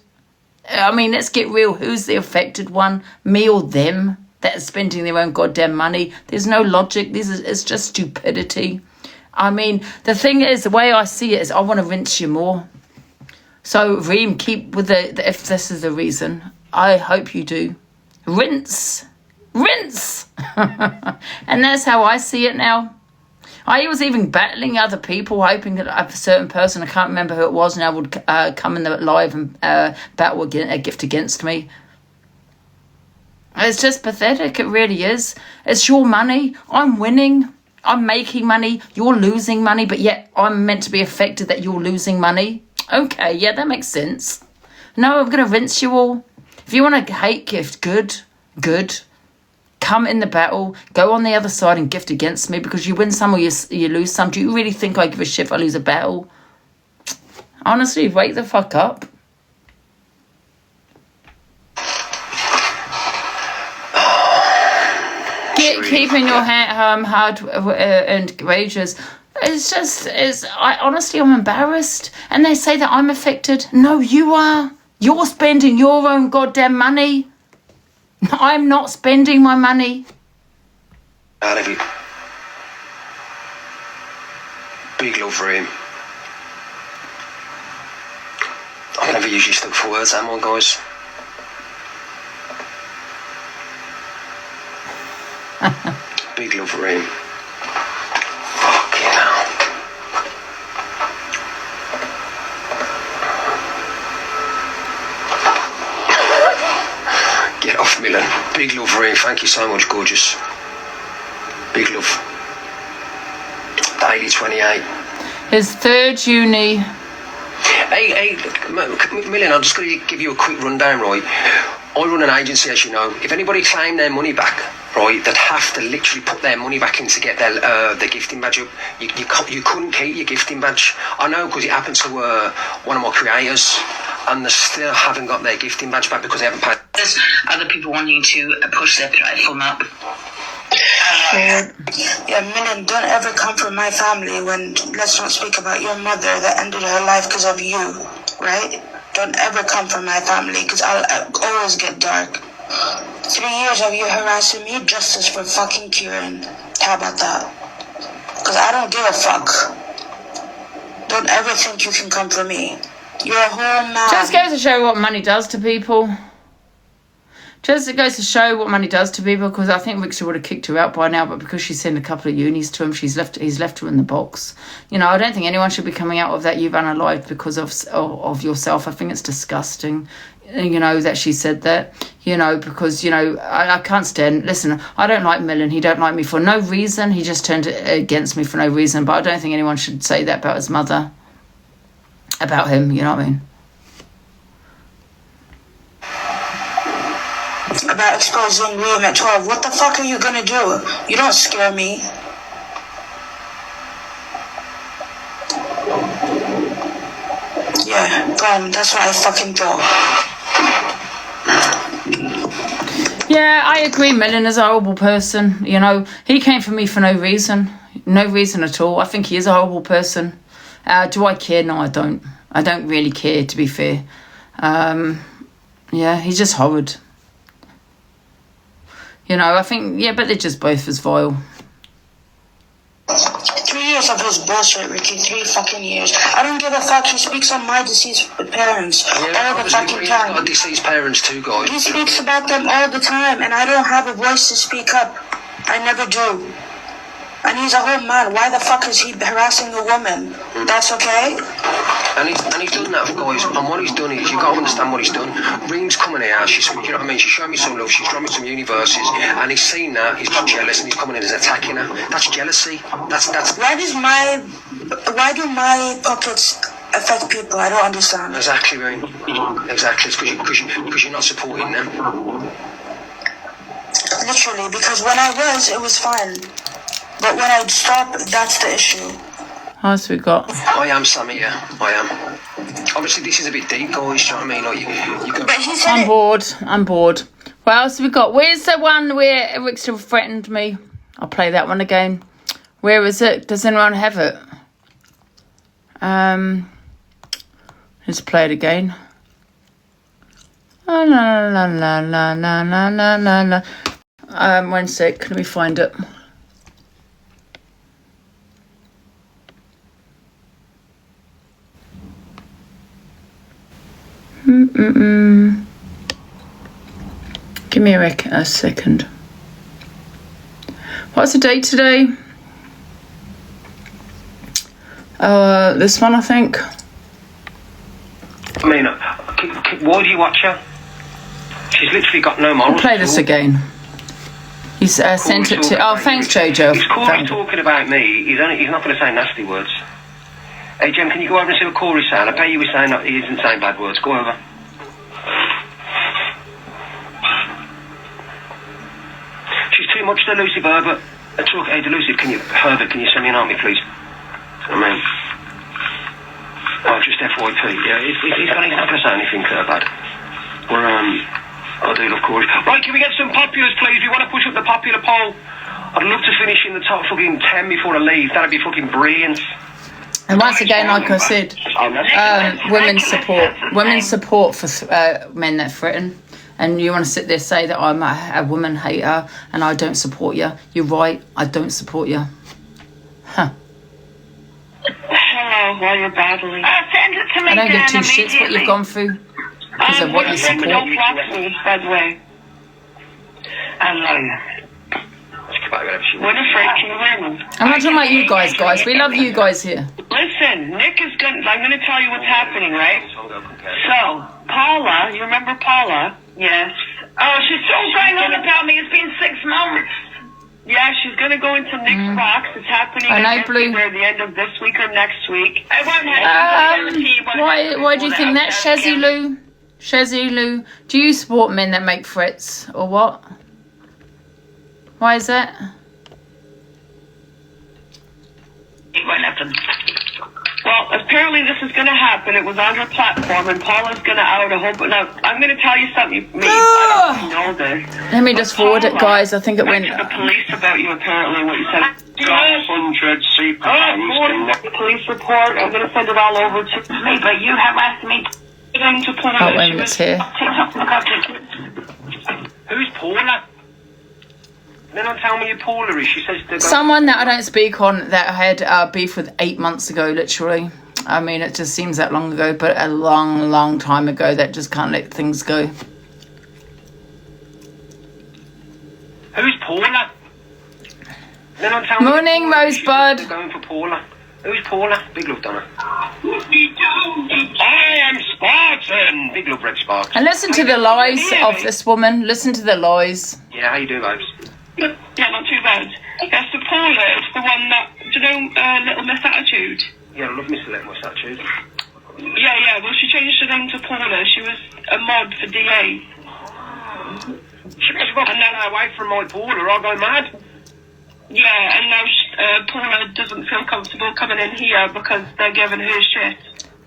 I mean, let's get real. Who's the affected one? Me or them? That are spending their own goddamn money. There's no logic. It's just stupidity. I mean, the thing is, the way I see it is I want to rinse you more. So, Reem, keep with if this is the reason. I hope you do. Rinse. Rinse. And that's how I see it now. I was even battling other people, hoping that a certain person, I can't remember who it was now, would come in the live and battle a gift against me. It's just pathetic. It really is. It's your money. I'm winning. I'm making money. You're losing money, but yet I'm meant to be affected that you're losing money. Okay, yeah, that makes sense. No, I'm going to rinse you all. If you want a hate gift, good. Come in the battle. Go on the other side and gift against me, because you win some or you lose some. Do you really think I give a shit if I lose a battle? Honestly, wake the fuck up. Keeping your hard-earned wages. I'm embarrassed. And they say that I'm affected. No, you are. You're spending your own goddamn money. I'm not spending my money. Out of you. Big love for him. I never usually stuck for words, am I, guys? over him. Fucking hell. Get off, Millen. Big love, Reem. Thank you so much, gorgeous. Big love. Daily 28. His third uni. Hey, Millen, I'm just going to give you a quick rundown, right? I run an agency, as you know. If anybody claim their money back, right, they'd have to literally put their money back in to get their gifting badge up. You couldn't keep your gifting badge. I know because it happened to one of my creators, and they still haven't got their gifting badge back because they haven't paid. There's other people wanting to push their platform up. Yeah, Millen, don't ever come from my family when, let's not speak about your mother that ended her life because of you, right? Don't ever come from my family because I'll always get dark. 3 years of you harassing me, justice for fucking Kieran. How about that? Because I don't give a fuck. Don't ever think you can come for me. You're a whole man. Just goes to show what money does to people. Just it goes to show what money does to people, because I think Rickster would have kicked her out by now, but because she's sent a couple of unis to him, he's left her in the box. You know, I don't think anyone should be coming out of that you've unalived because of yourself. I think it's disgusting, you know, that she said that, you know, because, you know, I can't stand. Listen, I don't like Millen. He don't like me for no reason. He just turned against me for no reason, but I don't think anyone should say that about his mother, about him, you know what I mean? About exposing Liam at 12. What the fuck are you gonna do? You don't scare me. Yeah, that's what I fucking thought. Yeah, I agree. Millen is a horrible person. You know, he came for me for no reason. No reason at all. I think he is a horrible person. Do I care? No, I don't. I don't really care, to be fair. Yeah, he's just horrid. You know, I think, yeah, but they're just both as vile. 3 years of his bullshit, Ricky. 3 fucking years. I don't give a fuck. He speaks on my deceased parents all the fucking time. He's got deceased parents too, guys. He speaks about them all the time, and I don't have a voice to speak up. I never do. And he's a whole man. Why the fuck is he harassing a woman? That's okay? And he's done that, guys. And what he's done is, you've got to understand what he's done. Reem's coming here, you know what I mean? She's showing me some love, she's showing me some universes, and he's seen that, he's jealous, and he's coming in and attacking her. That's jealousy. That's. Why do my pockets affect people? I don't understand. Exactly, Reem. Exactly. It's because you're not supporting them. Literally, because when I was, it was fine. But when I stop, that's the issue. What else we got? I am, Sammy, yeah. I am. Obviously, this is a bit deep, guys, you know what I mean? Like, you but he said I'm bored. What else have we got? Where's the one where Rickster threatened me? I'll play that one again. Where is it? Does anyone have it? Let's play it again. La la la la la la la la la. 1 sec, let me find it. Give me a second. What's the date today? This one, I think. I mean, why do you watch her? She's literally got no morals. I'll play this again. He's sent it to... Oh, thanks, Jojo. If Corey's talking about me, he's not going to say nasty words. Hey, Jem, can you go over and see what Corey's saying? I bet you he's saying that he isn't saying bad words. Go over. She's too much delusive, Herbert. Hey, delusive, Herbert, can you send me an army, please? I mean... Oh, just FYP. Yeah, he's not going to say anything bad. I do love Corey. Right, can we get some populars, please? We want to push up the popular poll. I'd love to finish in the top fucking 10 before I leave. That'd be fucking brilliant. And once again, like I said, women's support for men that threaten. And you want to sit there and say that I'm a woman hater and I don't support you. You're right, I don't support you. Huh. Hello, while you're battling. Send it to me. I don't give two shits what you've gone through because of what you support. Don't block me, by the way. I love you. whatever she wants. Winifred, can you hear me? I'm not talking about you guys. We love you guys here. Listen, Nick is going. I'm going to tell you what's happening, right? So, Paula, you remember Paula? Yes. Oh, she's still going on about me. It's been 6 months. Yeah, she's going to go into Nick's box. It's happening either the end of this week or next week. I won't have why do you think that, Shazzy Lou? Shazzy Lou, do you support men that make threats or what? Why is that? It won't happen. Well, apparently this is going to happen. It was on her platform, and Paula's going to out a whole... Now, I'm going to tell you something. I don't know this. Let me just forward it, guys. I think it went... to the police about you, apparently, what you said. Got 100 super Police report. I'm going to send it all over to me, but you have asked me to put Oh, wait a minute, it's here. Who's Paula? Then don't tell me who Paula is. She says someone that I don't speak on that I had beef with 8 months ago, literally. I mean, it just seems that long ago, but a long, long time ago that just can't let things go. Who's Paula? Then don't tell Morning, me Rosebud. They're going for Paula. Who's Paula? Big love, Donna. I am Spartan. Big love, Red Sparks. And listen to the lies of this woman. Listen to the lies. Yeah, how you doing, babes? Yeah, not too bad. Yes, the Paula is the one that, do you know, Little Miss Attitude? Yeah, I love Mr. Little Miss Attitude. Yeah, well, she changed her name to Paula. She was a mod for DA. She gets away from my Paula, I'll go mad. Yeah, and now Paula doesn't feel comfortable coming in here because they're giving her shit.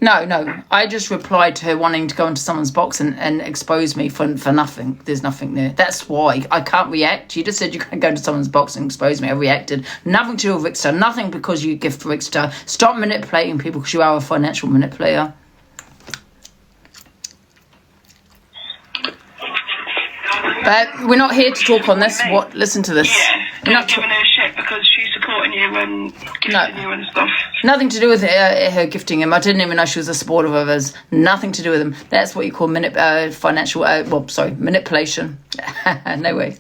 No. I just replied to her wanting to go into someone's box and expose me for nothing. There's nothing there. That's why I can't react. You just said you're going to go into someone's box and expose me. I reacted. Nothing to do with Rickster. Nothing because you gift Rickster. Stop manipulating people because you are a financial manipulator. But we're not here to talk on this. What? Listen to this. Yeah, we're not giving her shit because she's supporting you and gifting you and stuff. Nothing to do with her gifting him. I didn't even know she was a supporter of hers. Nothing to do with him. That's what you call manipulation. No way.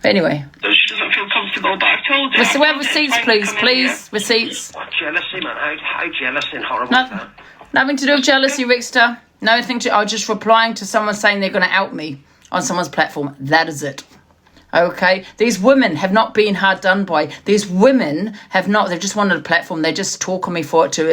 But anyway. So she doesn't feel comfortable, but I've told her. So we have receipts, please. Receipts. What jealousy, man? How jealous and horrible is that? Nothing to do with jealousy, Rickster. Nothing to... I was just replying to someone saying they're going to out me on someone's platform. That is it. Okay, these women have not been hard done by. These women have not. They've just wanted a platform. They just talk on me for it to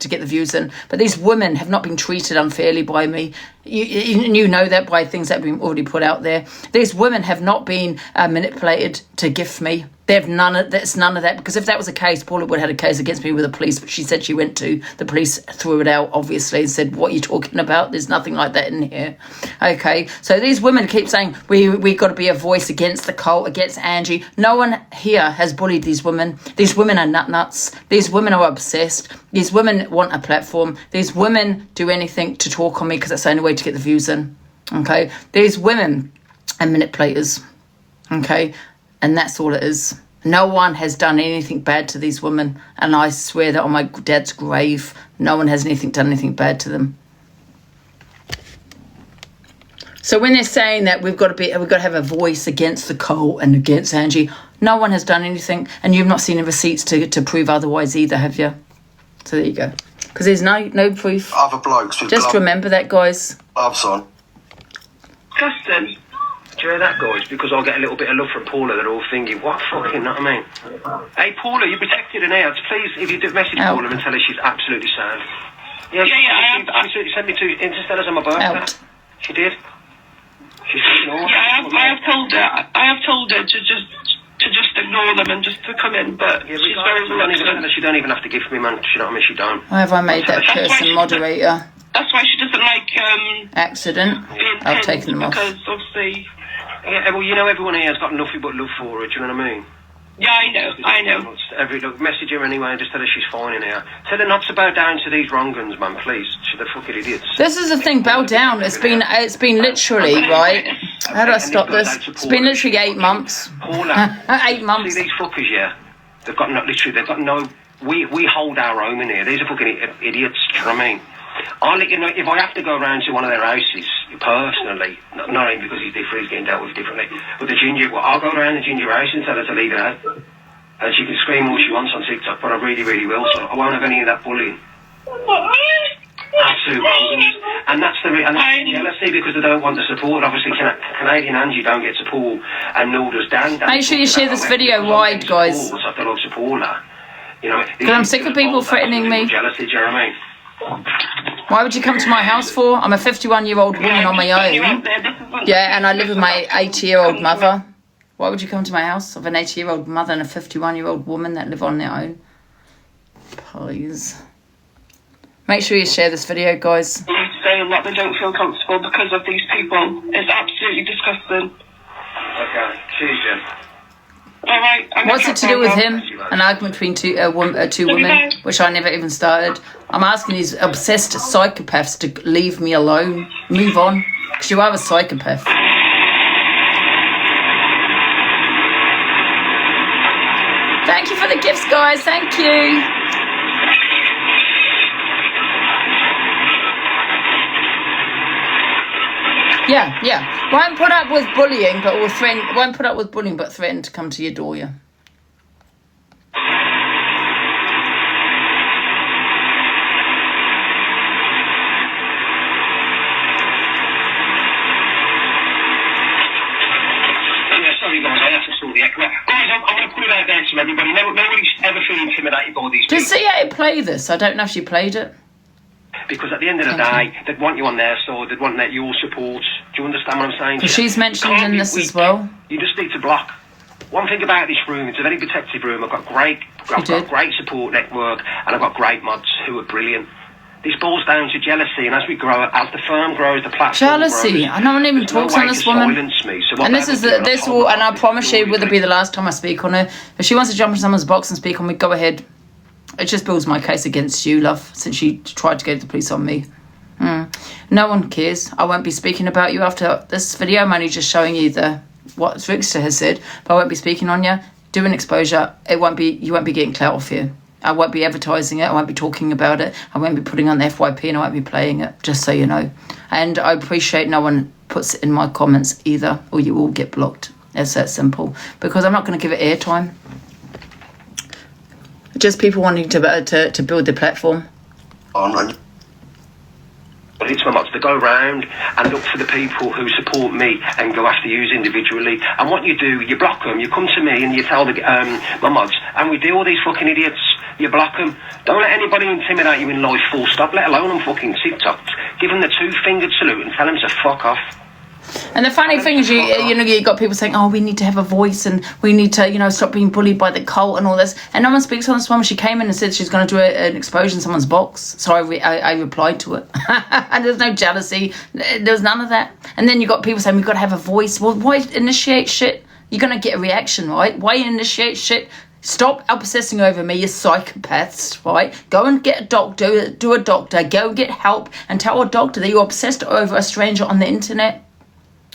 get the views in. But these women have not been treated unfairly by me. You know that by things that have been already put out there. These women have not been manipulated to gift me. They have none of that, because if that was the case, Paula would have had a case against me with the police, but she said she went to. The police threw it out, obviously, and said, what are you talking about? There's nothing like that in here. Okay, so these women keep saying, we got to be a voice against the cult, against Angie. No one here has bullied these women. These women are nuts. These women are obsessed. These women want a platform. These women do anything to talk on me because that's the only way to get the views in. Okay, these women are manipulators. Okay, and that's all it is. No one has done anything bad to these women, and I swear that on my dad's grave, no one has done anything bad to them. So when they're saying that we've got to have a voice against the cult and against Angie, no one has done anything, and you've not seen the receipts to prove otherwise either, have you? So there you go. Because there's no proof. Other blokes with just remember that, guys. Gloves on. Justin. Do you hear that, guys? Because I get a little bit of love from Paula, they're all thinking, what fucking, know what I mean? Hey, Paula, you're protected in here. Please, if you do message Paula and tell her she's absolutely sound. Yeah, she sent me 2 Interstellars on my birthday. She did. She's I have told her to just ignore them and just to come in, but she's very reluctant. She don't even have to give me, man. You know what I mean? She don't. Why have I made that person moderator? That's why she doesn't like accident. I've taken them off. Because obviously. Yeah, well, you know, everyone here has got nothing but love for her. Do you know what I mean? Yeah, I know. Look, message her anyway and just tell her she's fine in here. Tell her not to bow down to these wrong guns, man, please. She's the fucking idiots. This is the thing, bow down. It's been literally, right? How do I stop this? It's been literally 8 months. 8 months. See these fuckers, yeah? They've got no, we hold our own in here. These are fucking idiots, do you know what I mean? I'll let you know if I have to go around to one of their houses personally, not only because he's different, he's getting dealt with differently, but the ginger, well, I'll go around the ginger house and tell her to leave it out. And she can scream all she wants on TikTok, but I really, really will, so I won't have any of that bullying. Absolute wrongs. And that's the jealousy, because they don't want the support. Obviously, Canadian Angie don't get support, and nor does Dan. Make sure you share this video wide, guys. So I feel like support her. You know, because I'm sick of people threatening me. Jealousy, do you know what I mean? Why would you come to my house for? I'm a 51-year-old woman on my own. Yeah, and I live with my 80-year-old mother. Why would you come to my house? I have an 80-year-old mother and a 51-year-old woman that live on their own. Please. Make sure you share this video, guys. Saying that they don't feel comfortable because of these people. It's absolutely disgusting. Okay, cheers, Jen. Alright. What's it to do with him? An argument between two women, which I never even started. I'm asking these obsessed psychopaths to leave me alone. Move on. Because you are a psychopath. Thank you for the gifts, guys. Thank you. Yeah. Won't put up with bullying, but will threaten. Won't put up with bullying, but threaten to come to your door. Yeah. Sorry, guys. I have to sort the echo. Guys, I'm going to put it out there to everybody. Nobody's ever feel intimidated by these people. Did see how to play this? I don't know if she played it. Because at the end of the day, they'd want you on their side, they'd want your support. Do you understand what I'm saying? Because she's mentioned in this as well. You just need to block. One thing about this room, it's a very protective room. I've got great support network, and I've got great mods who are brilliant. This boils down to jealousy, and as we grow, as the firm grows, the platform jealousy. grows, No one even talks on this woman. Me. So and this is this will, and I promise you, will be the last time I speak on her. If she wants to jump in someone's box and speak on me, go ahead. It just builds my case against you, love, since she tried to go to the police on me. No one cares. I won't be speaking about you after this video. I'm only just showing you what Rickster has said, but I won't be speaking on you. Do an exposure. You won't be getting clout off here. I won't be advertising it. I won't be talking about it. I won't be putting on the FYP, and I won't be playing it, just so you know. And I appreciate no one puts it in my comments either, or you will get blocked. It's that simple. Because I'm not going to give it airtime. Just people wanting to build their platform. But it's my mods. They go around and look for the people who support me and go after you individually. And what you do, you block them. You come to me and you tell my mods, and we deal with these fucking idiots. You block them. Don't let anybody intimidate you in life, full stop, let alone on fucking TikTok. Give them the two-fingered salute and tell them to fuck off. And the funny thing is, you got people saying, oh, we need to have a voice and we need to, stop being bullied by the cult and all this. And no one speaks on this woman. She came in and said she's going to do an exposure in someone's box. So I replied to it. And there's no jealousy. There's none of that. And then you got people saying, we've got to have a voice. Well, why initiate shit? You're going to get a reaction, right? Why initiate shit? Stop obsessing over me, you psychopaths, right? Go and get a doctor, do a doctor, go and get help and tell a doctor that you're obsessed over a stranger on the internet.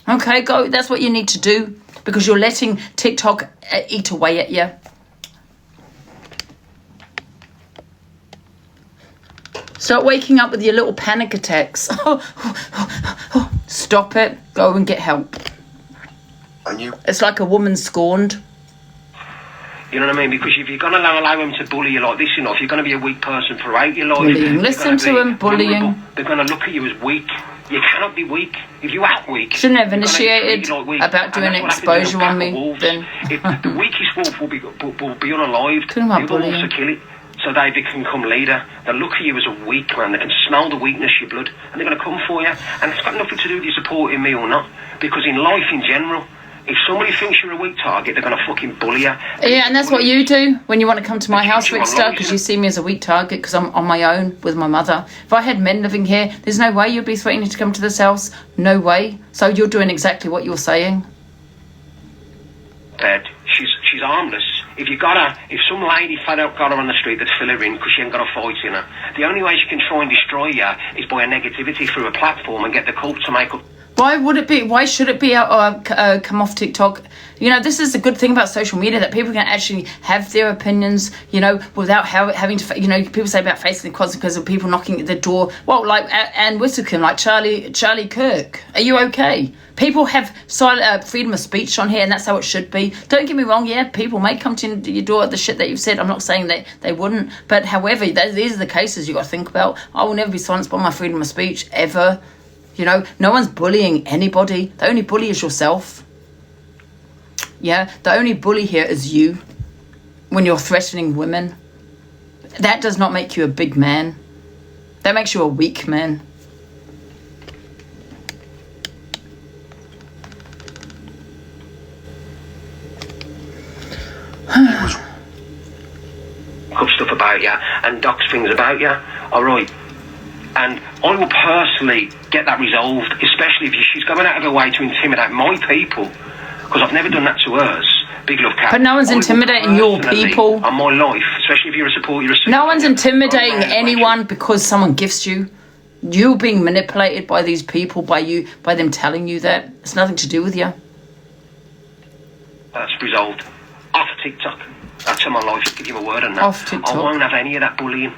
Okay, go. That's what you need to do because you're letting TikTok eat away at you. Start waking up with your little panic attacks. Stop it. Go and get help. And you? It's like a woman scorned. You know what I mean? Because if you're going to allow them to bully you like this, if you're going to be a weak person throughout your life... Bullying. Listen to them, bullying. They're going to look at you as weak. You cannot be weak. If you act weak... Shouldn't have initiated about doing an exposure on me, then... If the weakest wolf will be unalived. Talking about bullying. The wolves will kill it. So they can become leader. They look at you as a weak man. They can smell the weakness, your blood, and they're going to come for you. And it's got nothing to do with you supporting me or not. Because in life in general... If somebody thinks you're a weak target, they're going to fucking bully you. Yeah, and that's what you do when you want to come to my house, Rickster, because you see me as a weak target because I'm on my own with my mother. If I had men living here, there's no way you'd be threatening to come to this house. No way. So you're doing exactly what you're saying. Dad, she's harmless. If some lady flat out got her on the street, they'd fill her in because she ain't got a fight in her. The only way she can try and destroy you is by a negativity through a platform and get the cult to make up... Why would it be? Why should it be come off TikTok? You know, this is the good thing about social media, that people can actually have their opinions, you know, without having to, you know, people say about facing the consequences of people knocking at the door. Well, like Anne Whittaker, like Charlie Kirk. Are you okay? People have freedom of speech on here, and that's how it should be. Don't get me wrong, yeah, people may come to your door at the shit that you've said. I'm not saying that they wouldn't. But however, these are the cases you got to think about. I will never be silenced by my freedom of speech, ever. You know, no one's bullying anybody. The only bully is yourself. Yeah, the only bully here is you when you're threatening women. That does not make you a big man. That makes you a weak man. Good stuff about you and docs things about you. All right. And I will personally get that resolved, especially if she's going out of her way to intimidate my people, because I've never done that to hers. Big love, Kat. But no one's intimidating your people. On my life, especially if you're a supporter. No one's intimidating anyone because someone gifts you. You're being manipulated by these people, by them telling you that. It's nothing to do with you. That's resolved. Off TikTok. That's on my life. Give you a word on that. Off TikTok. I won't have any of that bullying.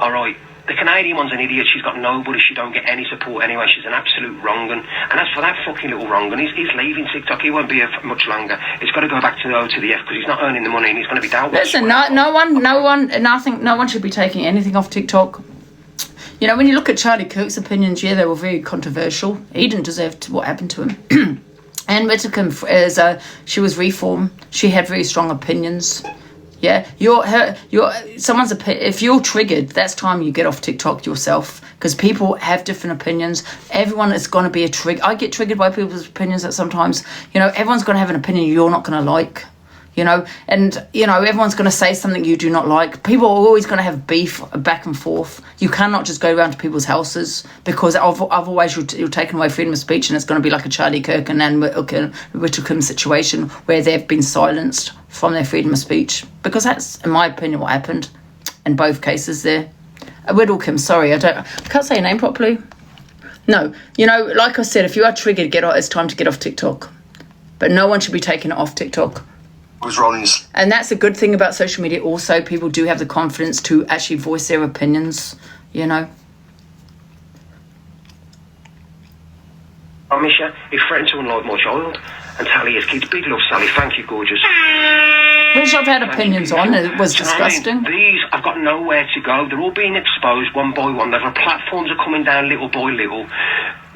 All right. The Canadian one's an idiot. She's got nobody. She don't get any support anyway. She's an absolute wrong-un. And as for that fucking little wrong-un, he's leaving TikTok. He won't be here for much longer. It's got to go back to the O to the F, because he's not earning the money and he's going to be dealt with. Listen, no one should be taking anything off TikTok. You know, when you look at Charlie Kirk's opinions, yeah, they were very controversial. He didn't deserve what happened to him. Anne Whittaker, she was reform. She had very strong opinions. Yeah, if you're triggered, that's time you get off TikTok yourself, because people have different opinions. Everyone is going to be a trigger. I get triggered by people's opinions at sometimes. You know, everyone's going to have an opinion you're not going to like. You know, and, you know, everyone's going to say something you do not like. People are always going to have beef back and forth. You cannot just go around to people's houses, because otherwise you're taking away freedom of speech, and it's going to be like a Charlie Kirk and Anne Whittaker situation where they've been silenced from their freedom of speech. Because that's, in my opinion, what happened in both cases there. Whittaker, sorry, I can't say your name properly. No, you know, like I said, if you are triggered, it's time to get off TikTok. But no one should be taking it off TikTok. And that's a good thing about social media also. People do have the confidence to actually voice their opinions, you know. I miss you. He threatened to unload my child and tally his kids. Big love, Sally. Thank you, gorgeous. Which I've had opinions on. It was disgusting. These, I've got nowhere to go. They're all being exposed one by one. The platforms are coming down little by little.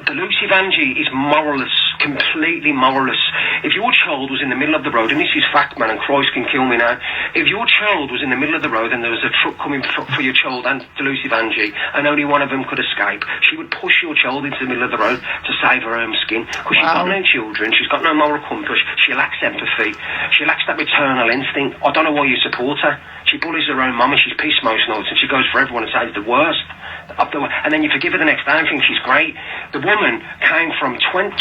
Delusive Angie is moralless, completely moralless. If your child was in the middle of the road, and this is fact, man, and Christ can kill me now. If your child was in the middle of the road and there was a truck coming for your child and Delusive Angie, and only one of them could escape, she would push your child into the middle of the road to save her own skin. Because she's got no children, she's got no moral compass, she lacks empathy, she lacks that maternal instinct. I don't know why you support her. She bullies her own mum and she's pissed most nights, and she goes for everyone and says the worst. And then you forgive her the next day and think she's great. The woman came from 20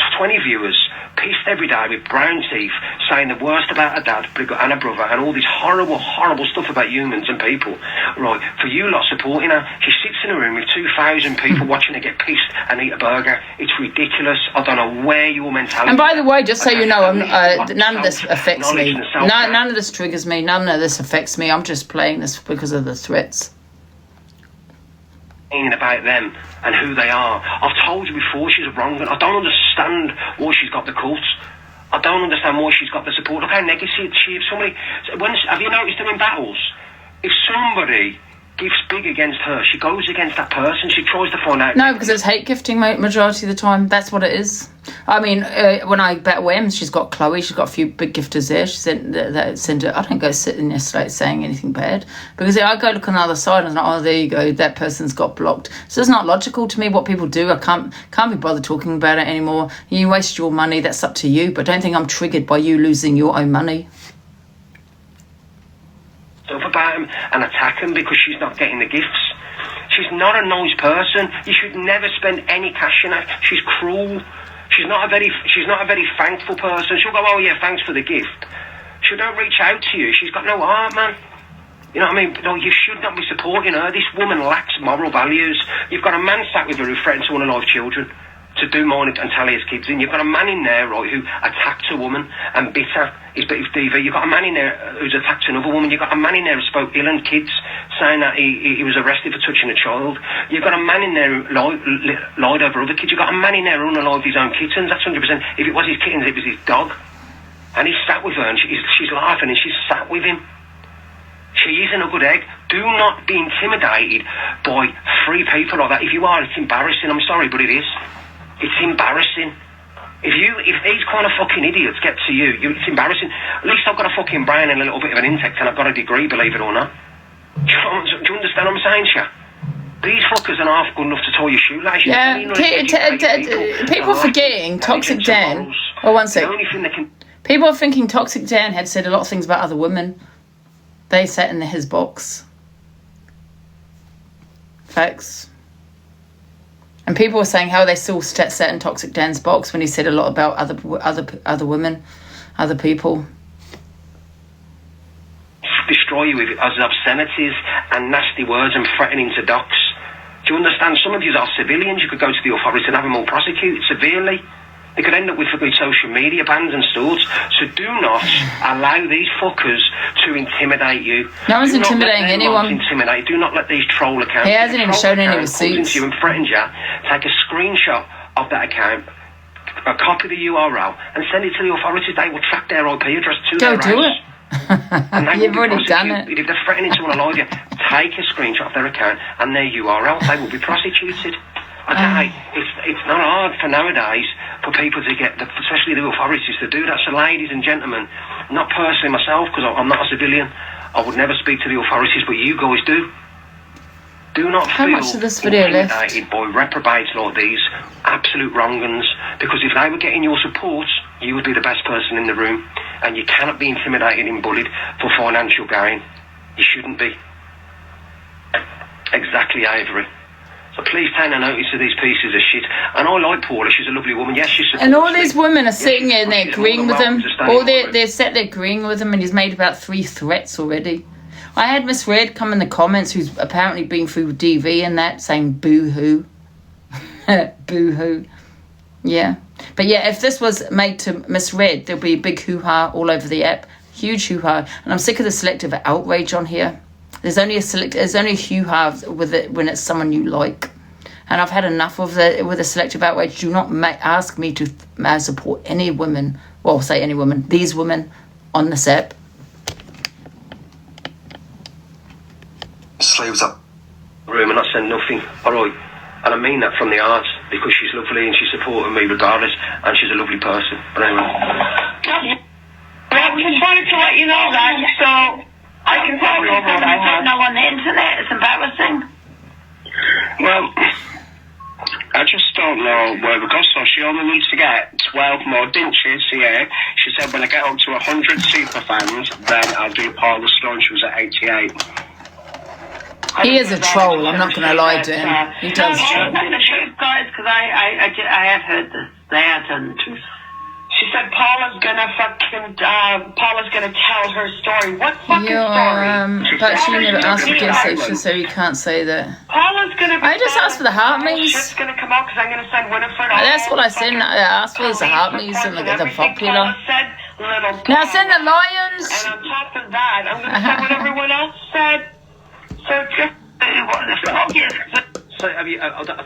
viewers, pissed every day with brown teeth, saying the worst about her dad and her brother, and all this horrible, horrible stuff about humans and people. Right, for you lot supporting her, she sits in a room with 2,000 people watching her get pissed and eat a burger. It's ridiculous. I don't know where your mentality... And by the way, just so you know, none of this affects me. None of this triggers me. None of this affects me. I'm just playing this because of the threats. About them and who they are. I've told you before, she's wrong, and I don't understand why she's got the cult. I don't understand why she's got the support. Look how negative she is. Have you noticed them in battles? If somebody gives big against her, she goes against that person. She tries to find out. No, because it's hate gifting majority of the time. That's what it is. I mean, when I battle Ems, she's got Chloe. She's got a few big gifters there. She sent her. I don't go sitting there saying anything bad, because I go look on the other side and oh, there you go, that person's got blocked. So it's not logical to me what people do. I can't be bothered talking about it anymore. You waste your money. That's up to you. But don't think I'm triggered by you losing your own money. About him and attack him because she's not getting the gifts. She's not a nice person. You should never spend any cash in her. She's cruel. She's not a very thankful person. She'll go, oh yeah, thanks for the gift. She don't reach out to you. She's got no heart, man. You know what I mean? No, you should not be supporting her. This woman lacks moral values. You've got a man sat with her who threatens to unalive children. to do mine and Talia's kids in. You've got a man in there, right, who attacked a woman and bit her. He's bit his DV. You've got a man in there who's attacked another woman. You've got a man in there who spoke ill and kids, saying that he was arrested for touching a child. You've got a man in there who lied over other kids. You've got a man in there who unalived his own kittens. That's 100%. If it was his kittens, it was his dog. And he sat with her and she's laughing and she's sat with him. She isn't a good egg. Do not be intimidated by 3 people like that. If you are, it's embarrassing. I'm sorry, but it is. It's embarrassing. If these kind of fucking idiots get to you, it's embarrassing. At least I've got a fucking brain and a little bit of an intellect, and I've got a degree, believe it or not. Do you understand what I'm saying, Sha? These fuckers are half good enough to tie your shoelaces. Yeah, people forgetting Toxic Dan. Oh, one sec. People are thinking Toxic Dan had said a lot of things about other women. They sat in his box. Facts. And people were saying how they still sat in Toxic Dan's box when he said a lot about other women, other people. Destroy you with as obscenities and nasty words and threatening to dox. Do you understand? Some of you are civilians. You could go to the authorities and have them all prosecuted severely. They could end up with social media bans and sorts. So do not allow these fuckers to intimidate you. No one's intimidating anyone. Do not let these troll accounts. He hasn't even shown any receipts. Into you and threatened you. Take a screenshot of that account, a copy of the URL, and send it to the authorities. They will track their IP address to their house. Go do it. You've already done it. If they're threatening to unalive you, take a screenshot of their account and their URL. They will be prosecuted. Okay, it's not hard for nowadays for people to get, especially the authorities, to do that. So ladies and gentlemen, not personally myself, because I'm not a civilian, I would never speak to the authorities, but you guys do. Do not How feel much of this video intimidated by reprobates like these, absolute wrong-uns, because if they were getting your support, you would be the best person in the room, and you cannot be intimidated and bullied for financial gain. You shouldn't be. Exactly, Avery. So please take no notice of these pieces of shit. And I like Paula, she's a lovely woman. Yes, she's and all these women are sitting there and they're agreeing with him. Or they're sat there agreeing with him, and he's made about 3 threats already. I had Miss Red come in the comments, who's apparently been through DV and that, saying boo-hoo. Boo-hoo. Yeah. But yeah, if this was made to Miss Red, there'll be a big hoo-ha all over the app. Huge hoo-ha. And I'm sick of the selective outrage on here. There's only a hoo-ha with it when it's someone you like. And I've had enough of with the selective outrage. Do not ask me to support any women, well, say any women, these women on this app. Sleeves up room and I said nothing. Alright. And I mean that from the heart, because she's lovely and she's supporting me regardless, and she's a lovely person. But anyway. Well, we just wanted to let you know that, so I can tell you something I don't know on the internet. It's embarrassing. Well, I just don't know where we go. So she only needs to get 12 more, didn't she? So yeah, she said when I get up to 100 super fans, then I'll do Paula Stone. She was at 88. He is a troll, I'm not going to lie to him. He does. No, the truth, guys, because I have heard this. They are telling the truth. She said Paula's gonna tell her story. What fucking story? But she never asked for guest, so you can't say that. Paula's gonna. I just asked for the Hartmeys. She's gonna come out because I'm gonna send Winifred. That's what I said. I asked for the Hartmeys and the popular. Now send the Lions. And on top of that, I'm gonna send what everyone else said. So just what the fuck is. So have you,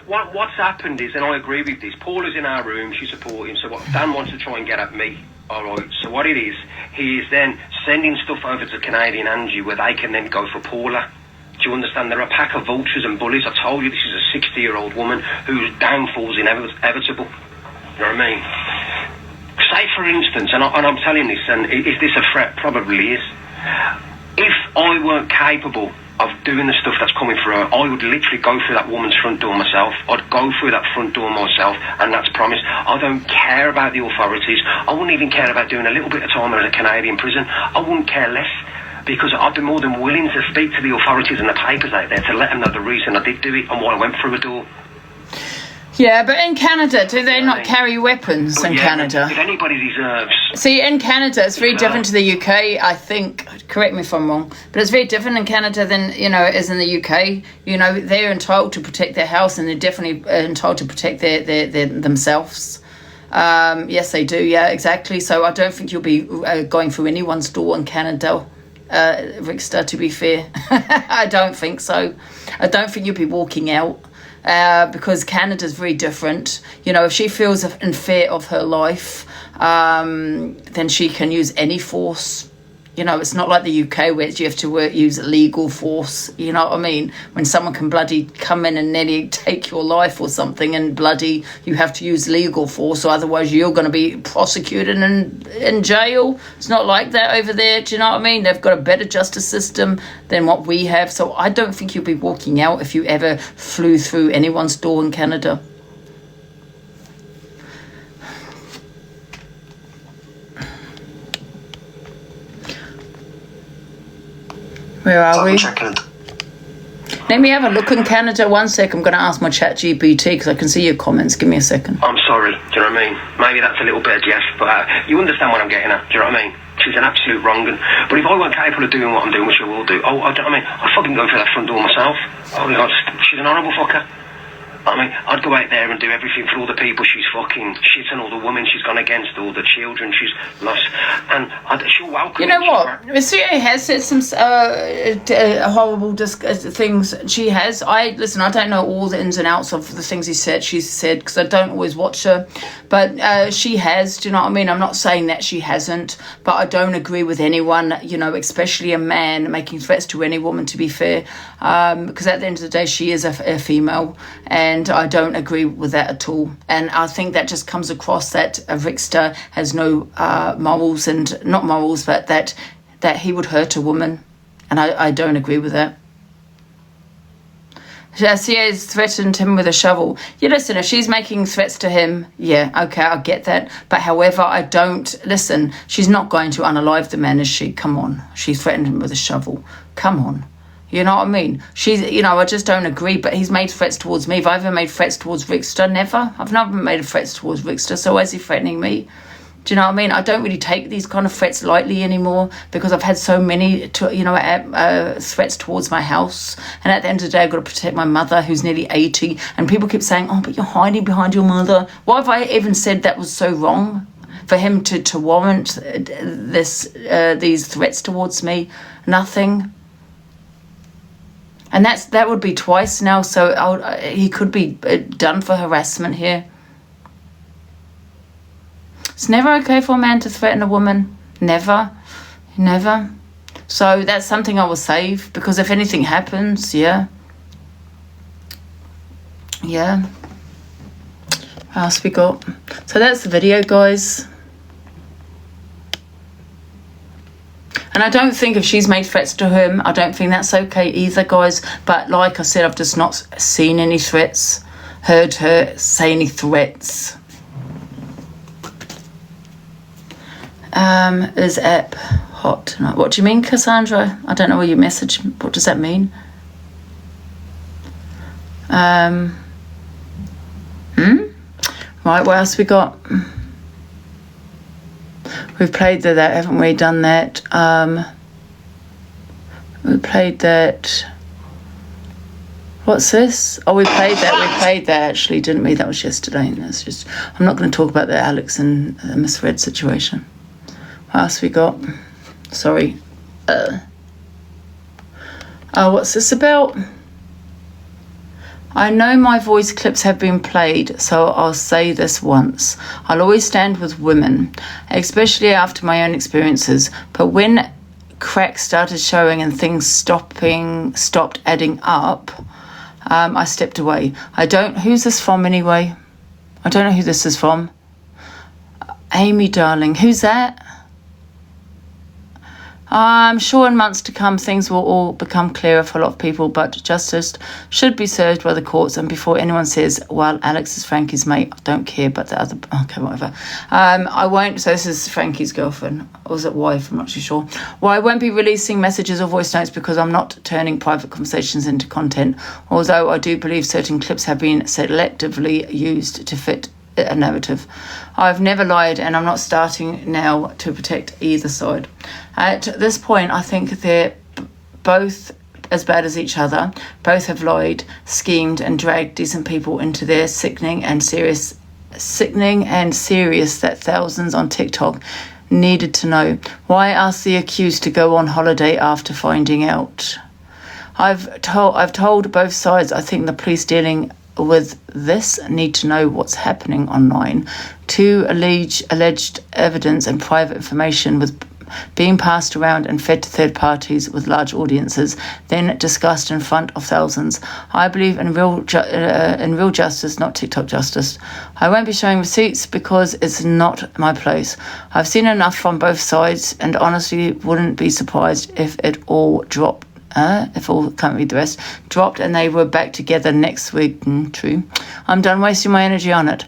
what's happened is, and I agree with this, Paula's in our room, she's supporting, so what Dan wants to try and get at me, alright, so what it is, he is then sending stuff over to Canadian Angie where they can then go for Paula. Do you understand? They're a pack of vultures and bullies. I told you this is a 60-year-old woman whose downfall's inevitable. You know what I mean? Say for instance, and I'm telling this, and is this a threat? Probably is. If I weren't capable of doing the stuff that's coming for her, I would literally go through that woman's front door myself. I'd go through that front door myself, and that's promised. I don't care about the authorities. I wouldn't even care about doing a little bit of time at a Canadian prison. I wouldn't care less, because I'd be more than willing to speak to the authorities and the papers out there to let them know the reason I did do it and why I went through a door. Yeah, but in Canada, do they not carry weapons in Canada? If anybody deserves... See, in Canada, it's very different to the UK, I think. Correct me if I'm wrong. But it's very different in Canada than, you know, it is in the UK. You know, they're entitled to protect their house and they're definitely entitled to protect their themselves. Yes, they do. Yeah, exactly. So I don't think you'll be going through anyone's door in Canada, Rickster, to be fair. I don't think so. I don't think you'll be walking out. Because Canada's very different. You know, if she feels in fear of her life, then she can use any force. You know, it's not like the UK where you have to use legal force. You know what I mean? When someone can bloody come in and nearly take your life or something, and bloody you have to use legal force, or otherwise you're going to be prosecuted and in jail. It's not like that over there. Do you know what I mean? They've got a better justice system than what we have. So I don't think you'll be walking out if you ever flew through anyone's door in Canada. Where are we? Let me have a look in Canada. 1 sec. I'm going to ask my chat GPT because I can see your comments. Give me a second. I'm sorry, do you know what I mean? Maybe that's a little bit of Jeff, but you understand what I'm getting at, do you know what I mean? She's an absolute wrong un. But if I weren't capable of doing what I'm doing, which I will do, I don't know what I mean, I'd fucking go for that front door myself. Oh my God, she's an horrible fucker. I mean, I'd go out there and do everything for all the people she's fucking shitting, all the women she's gone against, all the children she's lost, and she'll welcome. You know what? Monsieur has said some horrible things. She has. I don't know all the ins and outs of the things she's said because I don't always watch her, but she has. Do you know what I mean? I'm not saying that she hasn't, but I don't agree with anyone. You know, especially a man making threats to any woman. To be fair, because at the end of the day, she is a female. And I don't agree with that at all. And I think that just comes across that Rickster has no morals, and not morals, but that he would hurt a woman. And I don't agree with that. She has threatened him with a shovel. Yeah, listen, if she's making threats to him, yeah, okay, I get that. But however, I don't, listen, she's not going to unalive the man, is she? Come on. She threatened him with a shovel. Come on. You know what I mean? I just don't agree, but he's made threats towards me. Have I ever made threats towards Rickster? Never. I've never made threats towards Rickster, so why is he threatening me? Do you know what I mean? I don't really take these kind of threats lightly anymore because I've had so many, threats towards my house. And at the end of the day, I've got to protect my mother, who's nearly 80. And people keep saying, oh, but you're hiding behind your mother. Why have I even said that was so wrong for him to warrant these threats towards me? Nothing. And that would be twice now, so he could be done for harassment here. It's never okay for a man to threaten a woman. Never. Never. So that's something I will save, because if anything happens, yeah. Yeah. What else we got? So that's the video, guys. And I don't think if she's made threats to him, I don't think that's okay either, guys. But like I said, I've just not seen any threats, heard her say any threats. Is app hot tonight? What do you mean, Cassandra? I don't know what your message, what does that mean? Right, what else we got? We've played that, haven't we? Done that. We played that. What's this? Oh, we played that actually, didn't we? That was yesterday. And that's just. I'm not going to talk about the Alex and Miss Red situation. What else we got? Sorry. What's this about? I know my voice clips have been played, so I'll say this once. I'll always stand with women, especially after my own experiences. But when cracks started showing and things stopped adding up, I stepped away. Who's this from anyway? I don't know who this is from. Amy, darling, who's that? I'm sure in months to come things will all become clearer for a lot of people, but justice should be served by the courts. And before anyone says, well, Alex is Frankie's mate, I don't care, but the other, okay, whatever. I won't, so this is Frankie's girlfriend, or was it wife, I'm not too sure. Well, I won't be releasing messages or voice notes because I'm not turning private conversations into content, although I do believe certain clips have been selectively used to fit a narrative. I've never lied, and I'm not starting now to protect either side. At this point, I think they're both as bad as each other. Both have lied, schemed, and dragged decent people into their sickening and serious that thousands on TikTok needed to know. Why ask the accused to go on holiday after finding out? I've told both sides. I think the police dealing with this need to know what's happening online. Two alleged evidence and private information with being passed around and fed to third parties with large audiences, then discussed in front of thousands. I believe in real justice, not TikTok justice. I won't be showing receipts because it's not my place. I've seen enough from both sides, and honestly wouldn't be surprised if it all dropped. If all can't read the rest, dropped and they were back together next week. True. I'm done wasting my energy on it.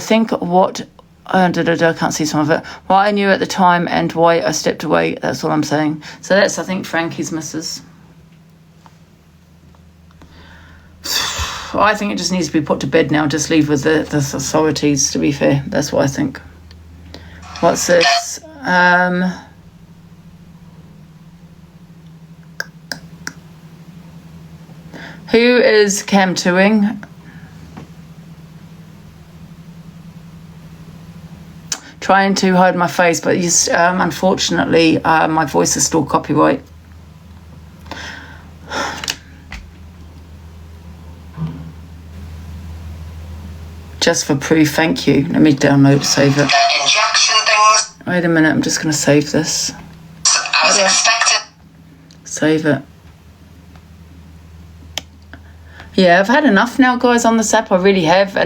Think what I can't see some of it. What I knew at the time and why I stepped away. That's all I'm saying. So that's, I think, Frankie's missus. I think it just needs to be put to bed now. Just leave with the authorities, to be fair. That's what I think. What's this? Who is Cam Tuing? Trying to hide my face, but unfortunately, my voice is still copyright. Just for proof, thank you. Let me download, save it. Wait a minute, I'm just going to save this. I was expecting. Save it. Yeah, I've had enough now, guys, on this app. I really have. And